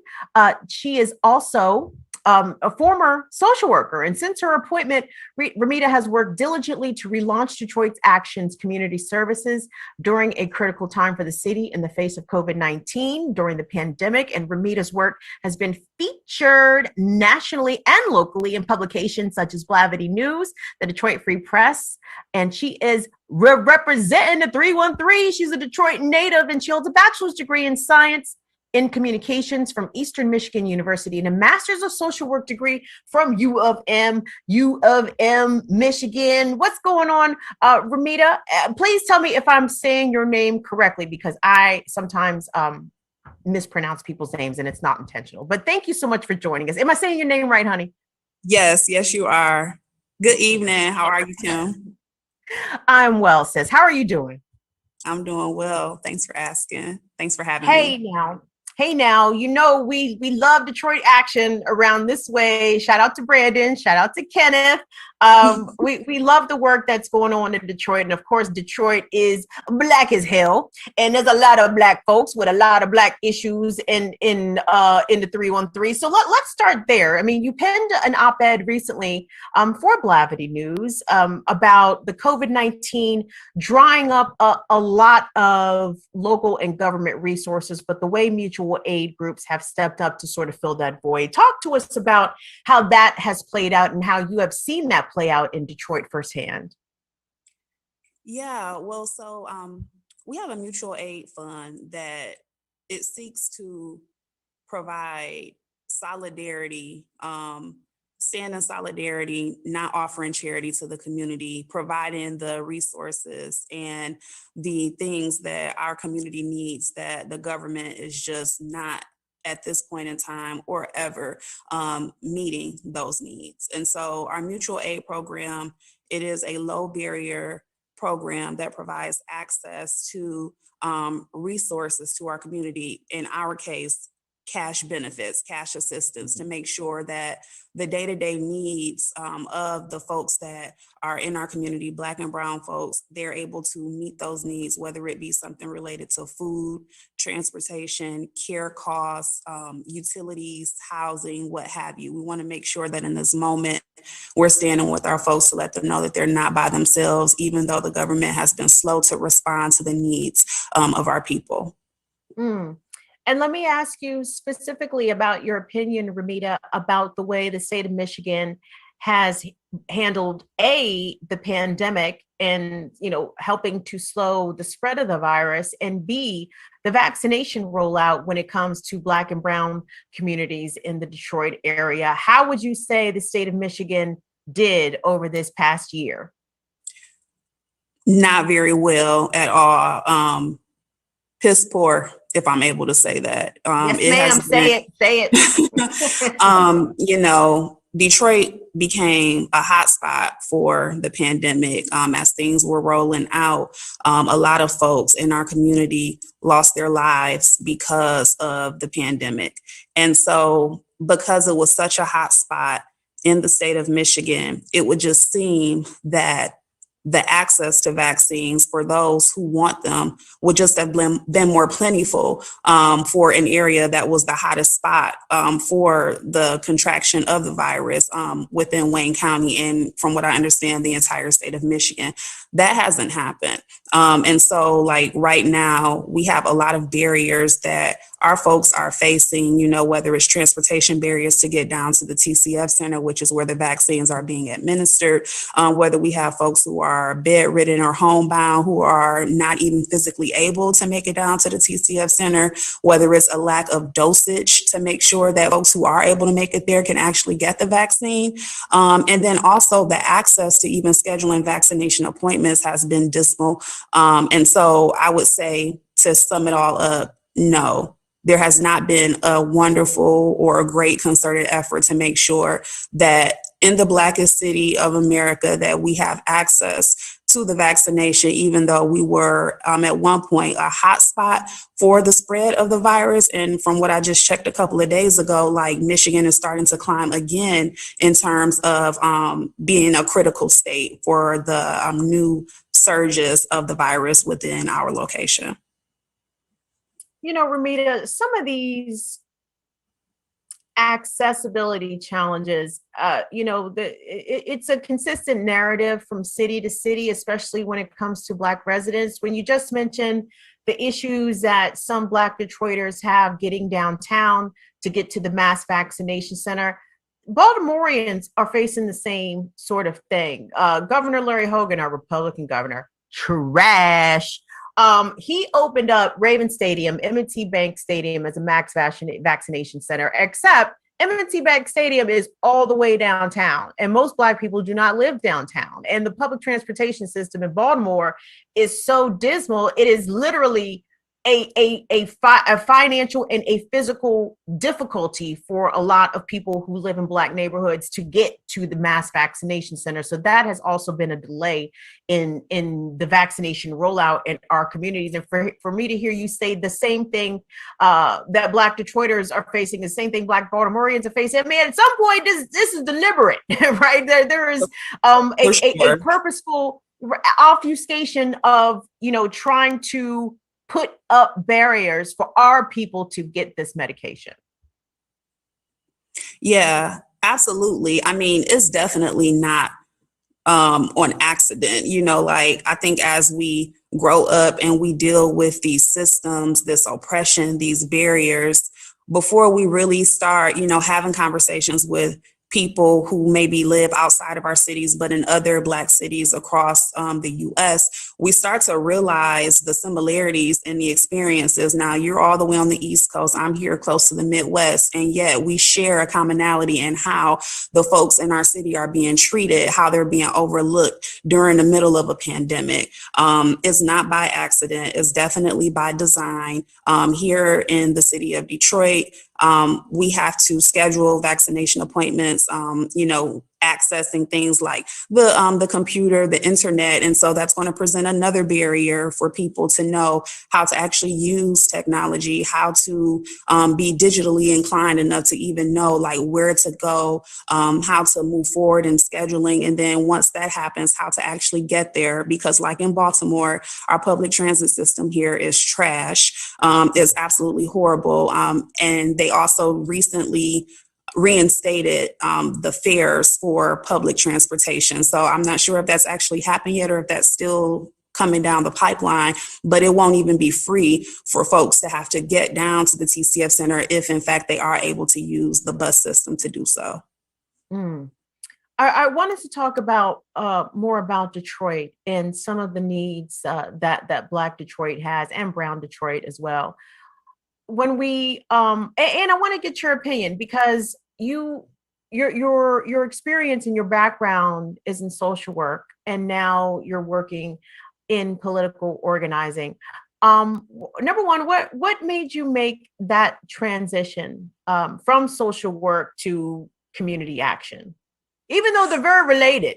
She is also a former social worker, and since her appointment, Ramita has worked diligently to relaunch Detroit Action's community services during a critical time for the city in the face of COVID-19 during the pandemic. And Ramita's work has been featured nationally and locally in publications such as Blavity News, the Detroit Free Press, and she is representing the 313. She's a Detroit native, and she holds a bachelor's degree in science in communications from Eastern Michigan University and a master's of social work degree from U of M, Michigan. What's going on, Ramita? Please tell me if I'm saying your name correctly, because I sometimes mispronounce people's names and it's not intentional. But thank you so much for joining us. Am I saying your name right, honey? Yes, you are. Good evening. How are you, Kim? I'm well, sis. How are you doing? I'm doing well. Thanks for asking. Thanks for having me. Hey now, we love Detroit Action around this way. Shout out to Brandon. Shout out to Kenneth. We love the work that's going on in Detroit. And of course, Detroit is black as hell. And there's a lot of black folks with a lot of black issues in the 313. So let's start there. I mean, you penned an op-ed recently for Blavity News about the COVID-19 drying up a lot of local and government resources, but the way mutual aid groups have stepped up to sort of fill that void. Talk to us about how that has played out and how you have seen that play out in Detroit firsthand. Yeah, well, so we have a mutual aid fund that it seeks to provide solidarity, stand in solidarity, not offering charity to the community, providing the resources and the things that our community needs that the government is just not at this point in time or ever meeting those needs. And so our mutual aid program, it is a low barrier program that provides access to resources to our community. In our case, cash benefits, cash assistance, to make sure that the day-to-day needs of the folks that are in our community, Black and Brown folks, they're able to meet those needs, whether it be something related to food, transportation, care costs, utilities, housing, what have you. We want to make sure that in this moment, we're standing with our folks to let them know that they're not by themselves, even though the government has been slow to respond to the needs of our people. And let me ask you specifically about your opinion, Ramita, about the way the state of Michigan has handled the pandemic and, helping to slow the spread of the virus, and B, the vaccination rollout when it comes to Black and Brown communities in the Detroit area. How would you say the state of Michigan did over this past year? Not very well at all. Piss poor, if I'm able to say that. Yes, ma'am. Say it. Detroit became a hotspot for the pandemic. As things were rolling out, a lot of folks in our community lost their lives because of the pandemic. And so because it was such a hot spot in the state of Michigan, it would just seem that the access to vaccines for those who want them would just have been more plentiful for an area that was the hottest spot for the contraction of the virus within Wayne County and, from what I understand, the entire state of Michigan. That hasn't happened. And so, like, right now, we have a lot of barriers that our folks are facing, you know, whether it's transportation barriers to get down to the TCF Center, which is where the vaccines are being administered, whether we have folks who are bedridden or homebound who are not even physically able to make it down to the TCF Center, whether it's a lack of dosage to make sure that folks who are able to make it there can actually get the vaccine. And then also the access to even scheduling vaccination appointments has been dismal. And so I would say, to sum it all up, no, there has not been a wonderful or a great concerted effort to make sure that in the Blackest city of America that we have access to the vaccination, even though we were at one point a hotspot for the spread of the virus. And from what I just checked a couple of days ago, like, Michigan is starting to climb again in terms of being a critical state for the new surges of the virus within our location. You know, Ramita, some of these accessibility challenges, it's a consistent narrative from city to city, especially when it comes to Black residents. When you just mentioned the issues that some Black Detroiters have getting downtown to get to the mass vaccination center, Baltimoreans are facing the same sort of thing. Governor Larry Hogan, our Republican governor, trash. He opened up Raven Stadium, M&T Bank Stadium, as a max vaccination center, except M&T Bank Stadium is all the way downtown, and most Black people do not live downtown. And the public transportation system in Baltimore is so dismal, it is literally a financial and a physical difficulty for a lot of people who live in Black neighborhoods to get to the mass vaccination center. So that has also been a delay in the vaccination rollout in our communities. And for me to hear you say the same thing that Black Detroiters are facing, the same thing Black Baltimoreans are facing, man, at some point this is deliberate, right? There is a purposeful obfuscation of, trying to put up barriers for our people to get this medication. Yeah, absolutely. I mean, it's definitely not on accident. I think as we grow up and we deal with these systems, this oppression, these barriers, before we really start, having conversations with people who maybe live outside of our cities, but in other Black cities across the US, we start to realize the similarities in the experiences. Now, you're all the way on the East Coast, I'm here close to the Midwest, and yet we share a commonality in how the folks in our city are being treated, how they're being overlooked during the middle of a pandemic. It's not by accident, it's definitely by design. Here in the city of Detroit, we have to schedule vaccination appointments, accessing things like the computer, the internet. And so that's going to present another barrier for people to know how to actually use technology, how to be digitally inclined enough to even know like where to go, how to move forward in scheduling. And then once that happens, how to actually get there. Because like in Baltimore, our public transit system here is trash. It's absolutely horrible. And they also recently reinstated the fares for public transportation. So I'm not sure if that's actually happened yet or if that's still coming down the pipeline, but it won't even be free for folks to have to get down to the TCF Center if in fact they are able to use the bus system to do so. I wanted to talk about more about Detroit and some of the needs that Black Detroit has, and Brown Detroit as well. When we and I want to get your opinion, because your experience and your background is in social work, and now you're working in political organizing. Number one, what made you make that transition from social work to community action, even though they're very related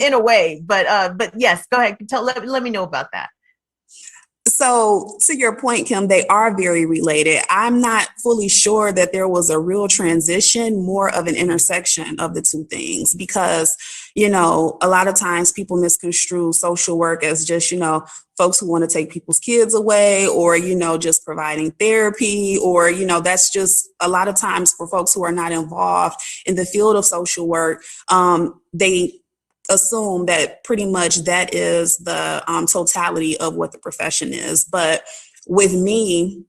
in a way. But yes, go ahead. Let me know about that. So to your point, Kim, they are very related. I'm not fully sure that there was a real transition, more of an intersection of the two things, because, a lot of times people misconstrue social work as just, folks who want to take people's kids away, or, just providing therapy, or, that's just a lot of times for folks who are not involved in the field of social work. They assume that pretty much that is the totality of what the profession is. But with me,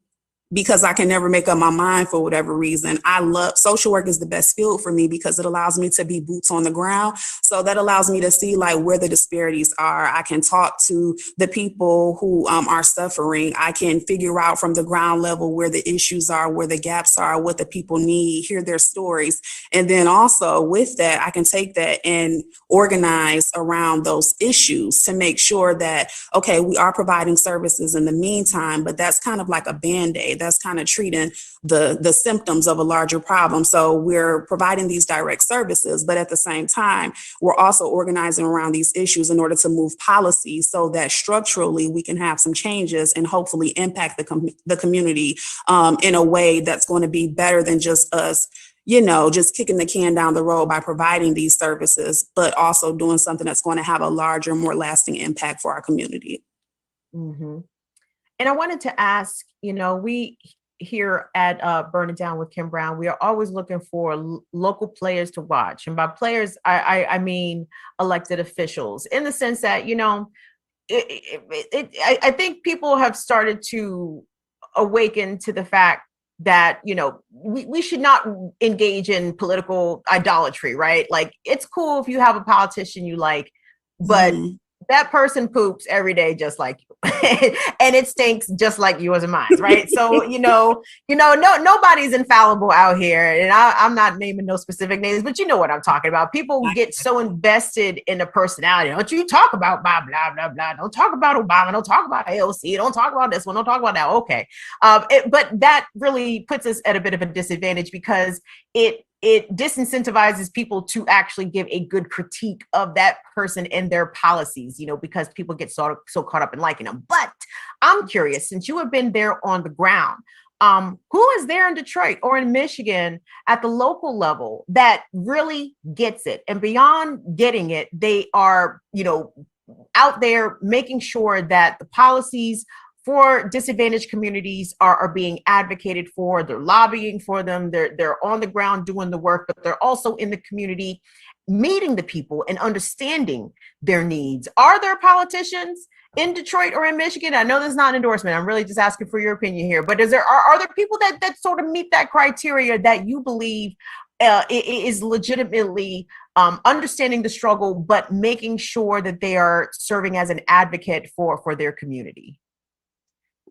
because I can never make up my mind for whatever reason, I love social work is the best field for me because it allows me to be boots on the ground. So that allows me to see like where the disparities are. I can talk to the people who are suffering. I can figure out from the ground level where the issues are, where the gaps are, what the people need, hear their stories. And then also with that, I can take that and organize around those issues to make sure that, okay, we are providing services in the meantime, but that's kind of like a Band-Aid. That's kind of treating the symptoms of a larger problem. So we're providing these direct services, but at the same time, we're also organizing around these issues in order to move policy so that structurally we can have some changes and hopefully impact the community in a way that's going to be better than just us, just kicking the can down the road by providing these services, but also doing something that's going to have a larger, more lasting impact for our community. Mm-hmm. And I wanted to ask, we here at Burn It Down with Kim Brown, we are always looking for local players to watch. And by players, I mean elected officials, in the sense that, I think people have started to awaken to the fact that, we should not engage in political idolatry, right? Like, it's cool if you have a politician you like, but that person poops every day just like you. And it stinks just like yours and mine, right? So, nobody's infallible out here. And I'm not naming no specific names, but you know what I'm talking about. People get so invested in a personality. Don't you talk about blah, blah, blah, blah. Don't talk about Obama. Don't talk about AOC. Don't talk about this one. Don't talk about that. Okay. But that really puts us at a bit of a disadvantage because it disincentivizes people to actually give a good critique of that person and their policies, because people get so caught up in liking them. But I'm curious, since you have been there on the ground, who is there in Detroit or in Michigan at the local level that really gets it? And beyond getting it, they are, out there making sure that the policies for disadvantaged communities are being advocated for. They're lobbying for them. They're on the ground doing the work, but they're also in the community meeting the people and understanding their needs. Are there politicians in Detroit or in Michigan? I know this is not an endorsement. I'm really just asking for your opinion here. But are there people that sort of meet that criteria that you believe is legitimately understanding the struggle, but making sure that they are serving as an advocate for their community?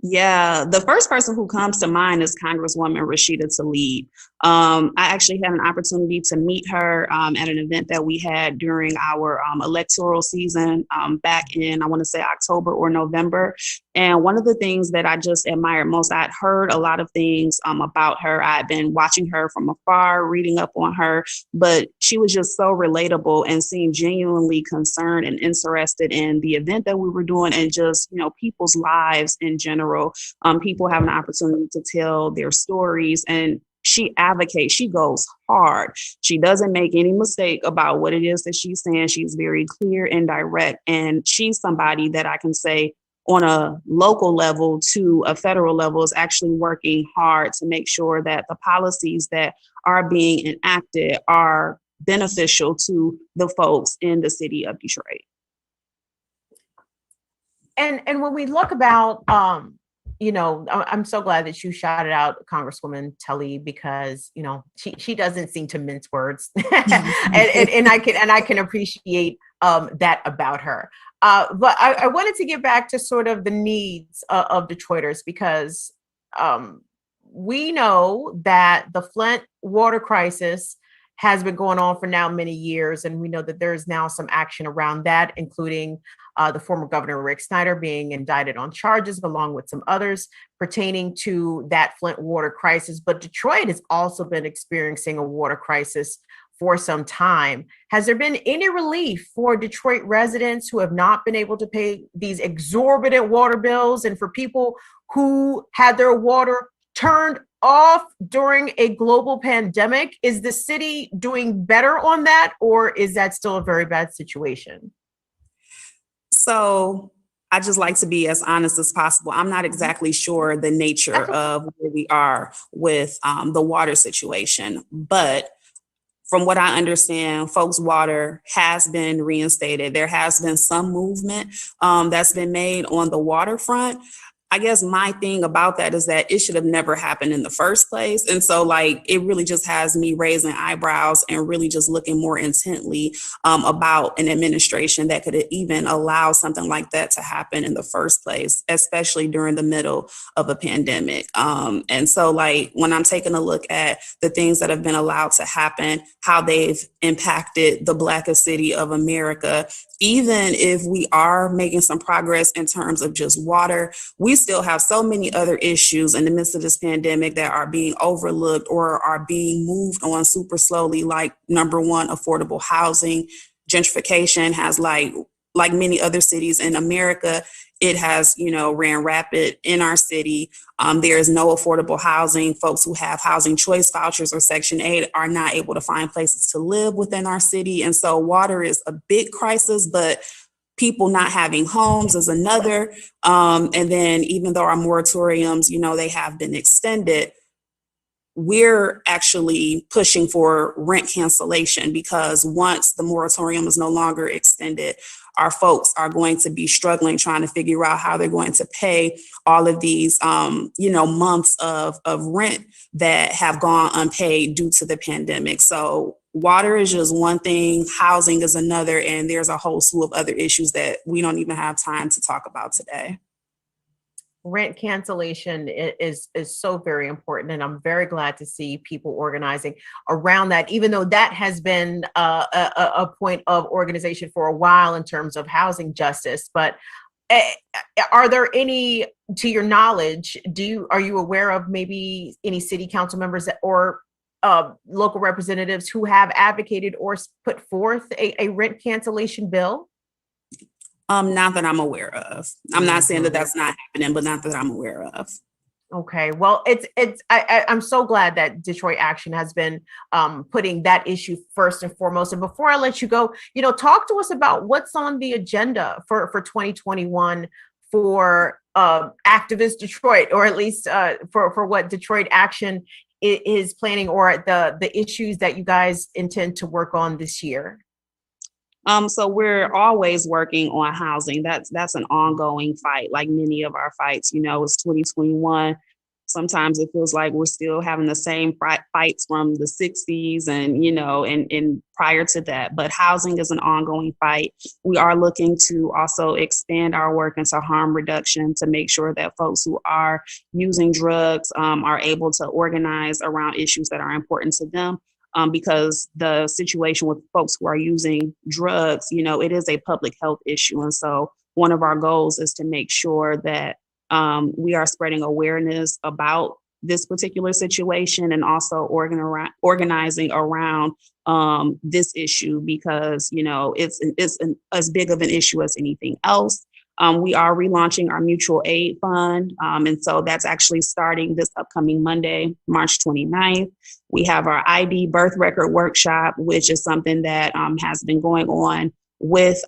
Yeah, the first person who comes to mind is Congresswoman Rashida Tlaib. I actually had an opportunity to meet her at an event that we had during our electoral season back in, I want to say, October or November. And one of the things that I just admired most, I'd heard a lot of things about her. I'd been watching her from afar, reading up on her, but she was just so relatable and seemed genuinely concerned and interested in the event that we were doing and just, people's lives in general. People have an opportunity to tell their stories, and she advocates. She goes hard. She doesn't make any mistake about what it is that she's saying. She's very clear and direct, and she's somebody that I can say on a local level to a federal level is actually working hard to make sure that the policies that are being enacted are beneficial to the folks in the city of Detroit. And when we look about, I'm so glad that you shouted out Congresswoman Tlaib because, she doesn't seem to mince words, and I can appreciate that about her. But I wanted to get back to sort of the needs of Detroiters because we know that the Flint water crisis has been going on for now many years. And we know that there is now some action around that, including the former Governor Rick Snyder being indicted on charges, along with some others pertaining to that Flint water crisis. But Detroit has also been experiencing a water crisis for some time. Has there been any relief for Detroit residents who have not been able to pay these exorbitant water bills, and for people who had their water turned off during a global pandemic? Is the city doing better on that, or is that still a very bad situation? So I just like to be as honest as possible. I'm not exactly sure the nature of where we are with the water situation, but from what I understand, folks' water has been reinstated. There has been some movement that's been made on the waterfront. I guess my thing about that is that it should have never happened in the first place. And so it really just has me raising eyebrows and really just looking more intently about an administration that could even allow something like that to happen in the first place, especially during the middle of a pandemic. And so when I'm taking a look at the things that have been allowed to happen, how they've impacted the Blackest city of America, even if we are making some progress in terms of just water, we still have so many other issues in the midst of this pandemic that are being overlooked or are being moved on super slowly, like number one, affordable housing. Gentrification has like many other cities in America, it has, ran rapid in our city. There is no affordable housing. Folks who have housing choice vouchers or Section 8 are not able to find places to live within our city. And so water is a big crisis, but people not having homes is another. And then even though our moratoriums, they have been extended, we're actually pushing for rent cancellation, because once the moratorium is no longer extended, our folks are going to be struggling trying to figure out how they're going to pay all of these, months of rent that have gone unpaid due to the pandemic. So water is just one thing, housing is another, and there's a whole slew of other issues that we don't even have time to talk about today. Rent cancellation is so very important, and I'm very glad to see people organizing around that, even though that has been a point of organization for a while in terms of housing justice. But are there any, to your knowledge, are you aware of maybe any city council members or local representatives who have advocated or put forth a rent cancellation bill? Not that I'm aware of. I'm not saying that that's not happening, but not that I'm aware of. Okay, well, I'm so glad that Detroit Action has been putting that issue first and foremost. And before I let you go, talk to us about what's on the agenda for 2021 for Activist Detroit, or at least for what Detroit Action is planning, or the issues that you guys intend to work on this year. So we're always working on housing. That's an ongoing fight, like many of our fights. It's 2021. Sometimes it feels like we're still having the same fights from the 60s and prior to that. But housing is an ongoing fight. We are looking to also expand our work into harm reduction to make sure that folks who are using drugs are able to organize around issues that are important to them. Because the situation with folks who are using drugs, it is a public health issue. And so one of our goals is to make sure that we are spreading awareness about this particular situation, and also organizing around this issue, because, it's as big of an issue as anything else. We are relaunching our mutual aid fund. And so that's actually starting this upcoming Monday, March 29th. We have our ID birth record workshop, which is something that has been going on with,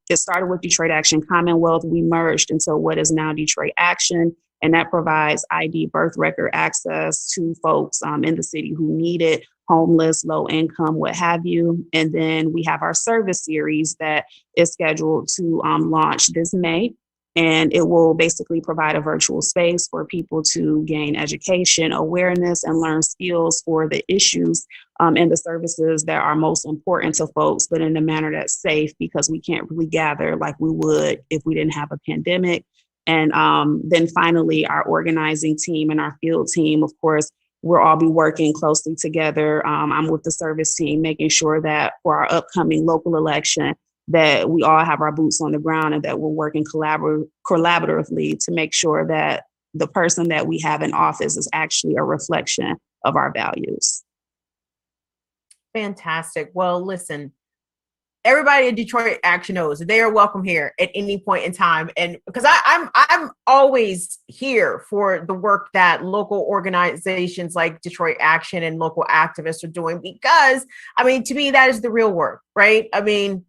it started with Detroit Action Commonwealth. We merged into what is now Detroit Action, and that provides ID birth record access to folks in the city who need it, homeless, low income, what have you. And then we have our service series that is scheduled to launch this May. And it will basically provide a virtual space for people to gain education, awareness, and learn skills for the issues and the services that are most important to folks, but in a manner that's safe, because we can't really gather like we would if we didn't have a pandemic. And then finally, our organizing team and our field team, of course, we'll all be working closely together. I'm with the service team, making sure that for our upcoming local election, that we all have our boots on the ground and that we're working collaboratively to make sure that the person that we have in office is actually a reflection of our values. Fantastic. Well, listen, everybody at Detroit Action knows they are welcome here at any point in time. And because I'm always here for the work that local organizations like Detroit Action and local activists are doing, because I mean, to me, that is the real work, right? I mean,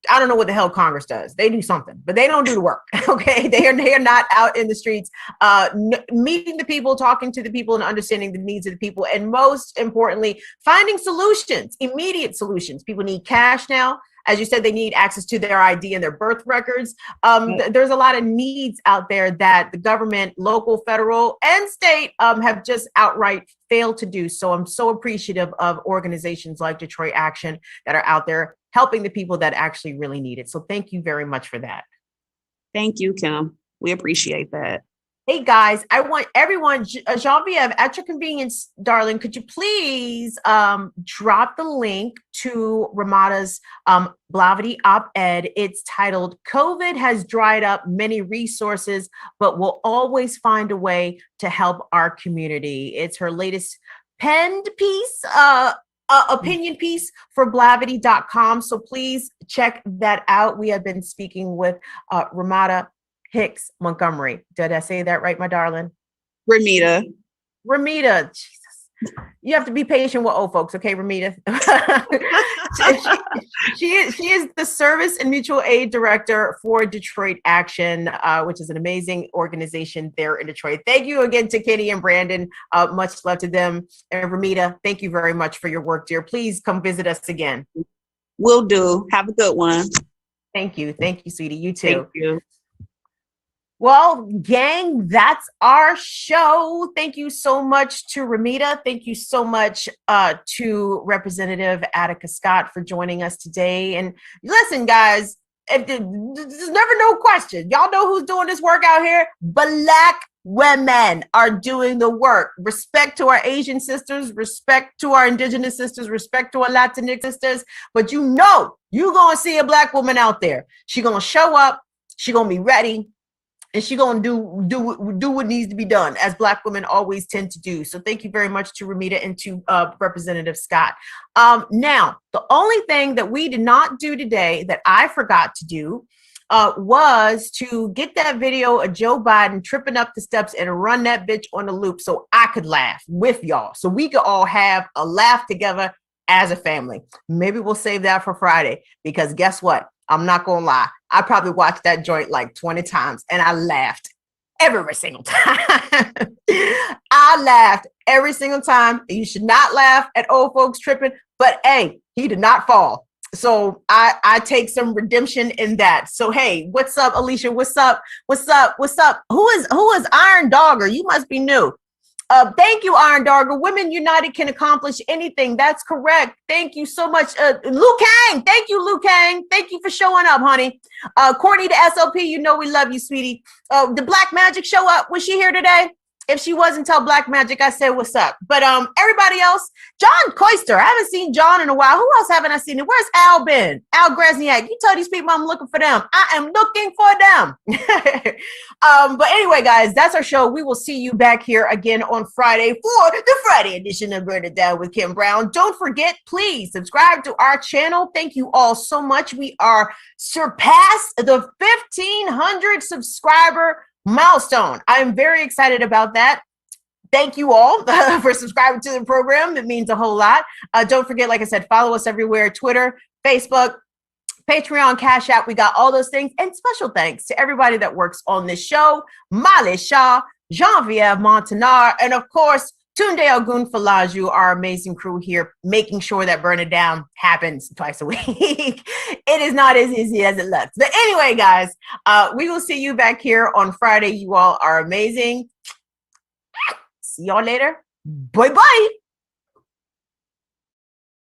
I don't know what the hell Congress does. They do something, but they don't do the work. Okay. They are not out in the streets, meeting the people, talking to the people and understanding the needs of the people. And most importantly, finding solutions, immediate solutions. People need cash now. As you said, they need access to their ID and their birth records. There's a lot of needs out there that the government, local, federal, and state have just outright failed to do. So I'm so appreciative of organizations like Detroit Action that are out there helping the people that actually really need it. So thank you very much for that. Thank you, Kim. We appreciate that. Hey guys, I want everyone, Genevieve, at your convenience, darling, could you please drop the link to Ramita's Blavity op-ed. It's titled, COVID has dried up many resources, but will always find a way to help our community. It's her latest penned piece, opinion piece for Blavity.com. So please check that out. We have been speaking with Remeta Hicks-Montgomery. Did I say that right, my darling? Ramita. Jesus. You have to be patient with old folks, okay, Ramita? she is the Service and Mutual Aid Director for Detroit Action, which is an amazing organization there in Detroit. Thank you again to Kitty and Brandon. Much love to them. And Ramita, thank you very much for your work, dear. Please come visit us again. Will do. Have a good one. Thank you. Thank you, sweetie. You too. Thank you. Well, gang, that's our show. Thank you so much to Ramita. Thank you so much to Representative Attica Scott for joining us today. And listen, guys, there's never no question. Y'all know who's doing this work out here? Black women are doing the work. Respect to our Asian sisters, respect to our Indigenous sisters, respect to our Latinx sisters. But you know, you're going to see a Black woman out there. She's going to show up. She's going to be ready. And she's going to do what needs to be done, as Black women always tend to do. So thank you very much to Ramita and to Representative Scott. Now, the only thing that we did not do today that I forgot to do was to get that video of Joe Biden tripping up the steps and run that bitch on the loop so I could laugh with y'all. So we could all have a laugh together as a family. Maybe we'll save that for Friday, because guess what? I'm not going to lie. I probably watched that joint like 20 times and I laughed every single time. I laughed every single time. You should not laugh at old folks tripping, but hey, he did not fall. So I take some redemption in that. So, hey, what's up, Alicia? What's up? What's up? What's up? Who is Iron Dogger? You must be new. Thank you, Iron Dogger. Women United can accomplish anything. That's correct. Thank you so much. Liu Kang. Thank you, Liu Kang. Thank you for showing up, honey. Courtney, the SLP, you know we love you, sweetie. Did Black Magic show up? Was she here today? If she wasn't, tell Black Magic I said what's up. But everybody else, John Koister. I haven't seen John in a while. Who else haven't I seen? Where's Al been? Al Gresniak. You tell these people I'm looking for them. I am looking for them. But anyway, guys, that's our show. We will see you back here again on Friday for the Friday edition of Burn It Down with Kim Brown. Don't forget, please subscribe to our channel. Thank you all so much. We are surpassed the 1,500 subscriber milestone. I'm very excited about that. Thank you all for subscribing to the program. It means a whole lot. Don't forget, like I said, follow us everywhere: Twitter, Facebook, Patreon, Cash App. We got all those things. And special thanks to everybody that works on this show: Molly Shaw, Genevieve Montanar, and of course, Tunde Ogun Falaju, our amazing crew here, making sure that Burn It Down happens twice a week. It is not as easy as it looks. But anyway, guys, we will see you back here on Friday. You all are amazing. See y'all later. Bye-bye.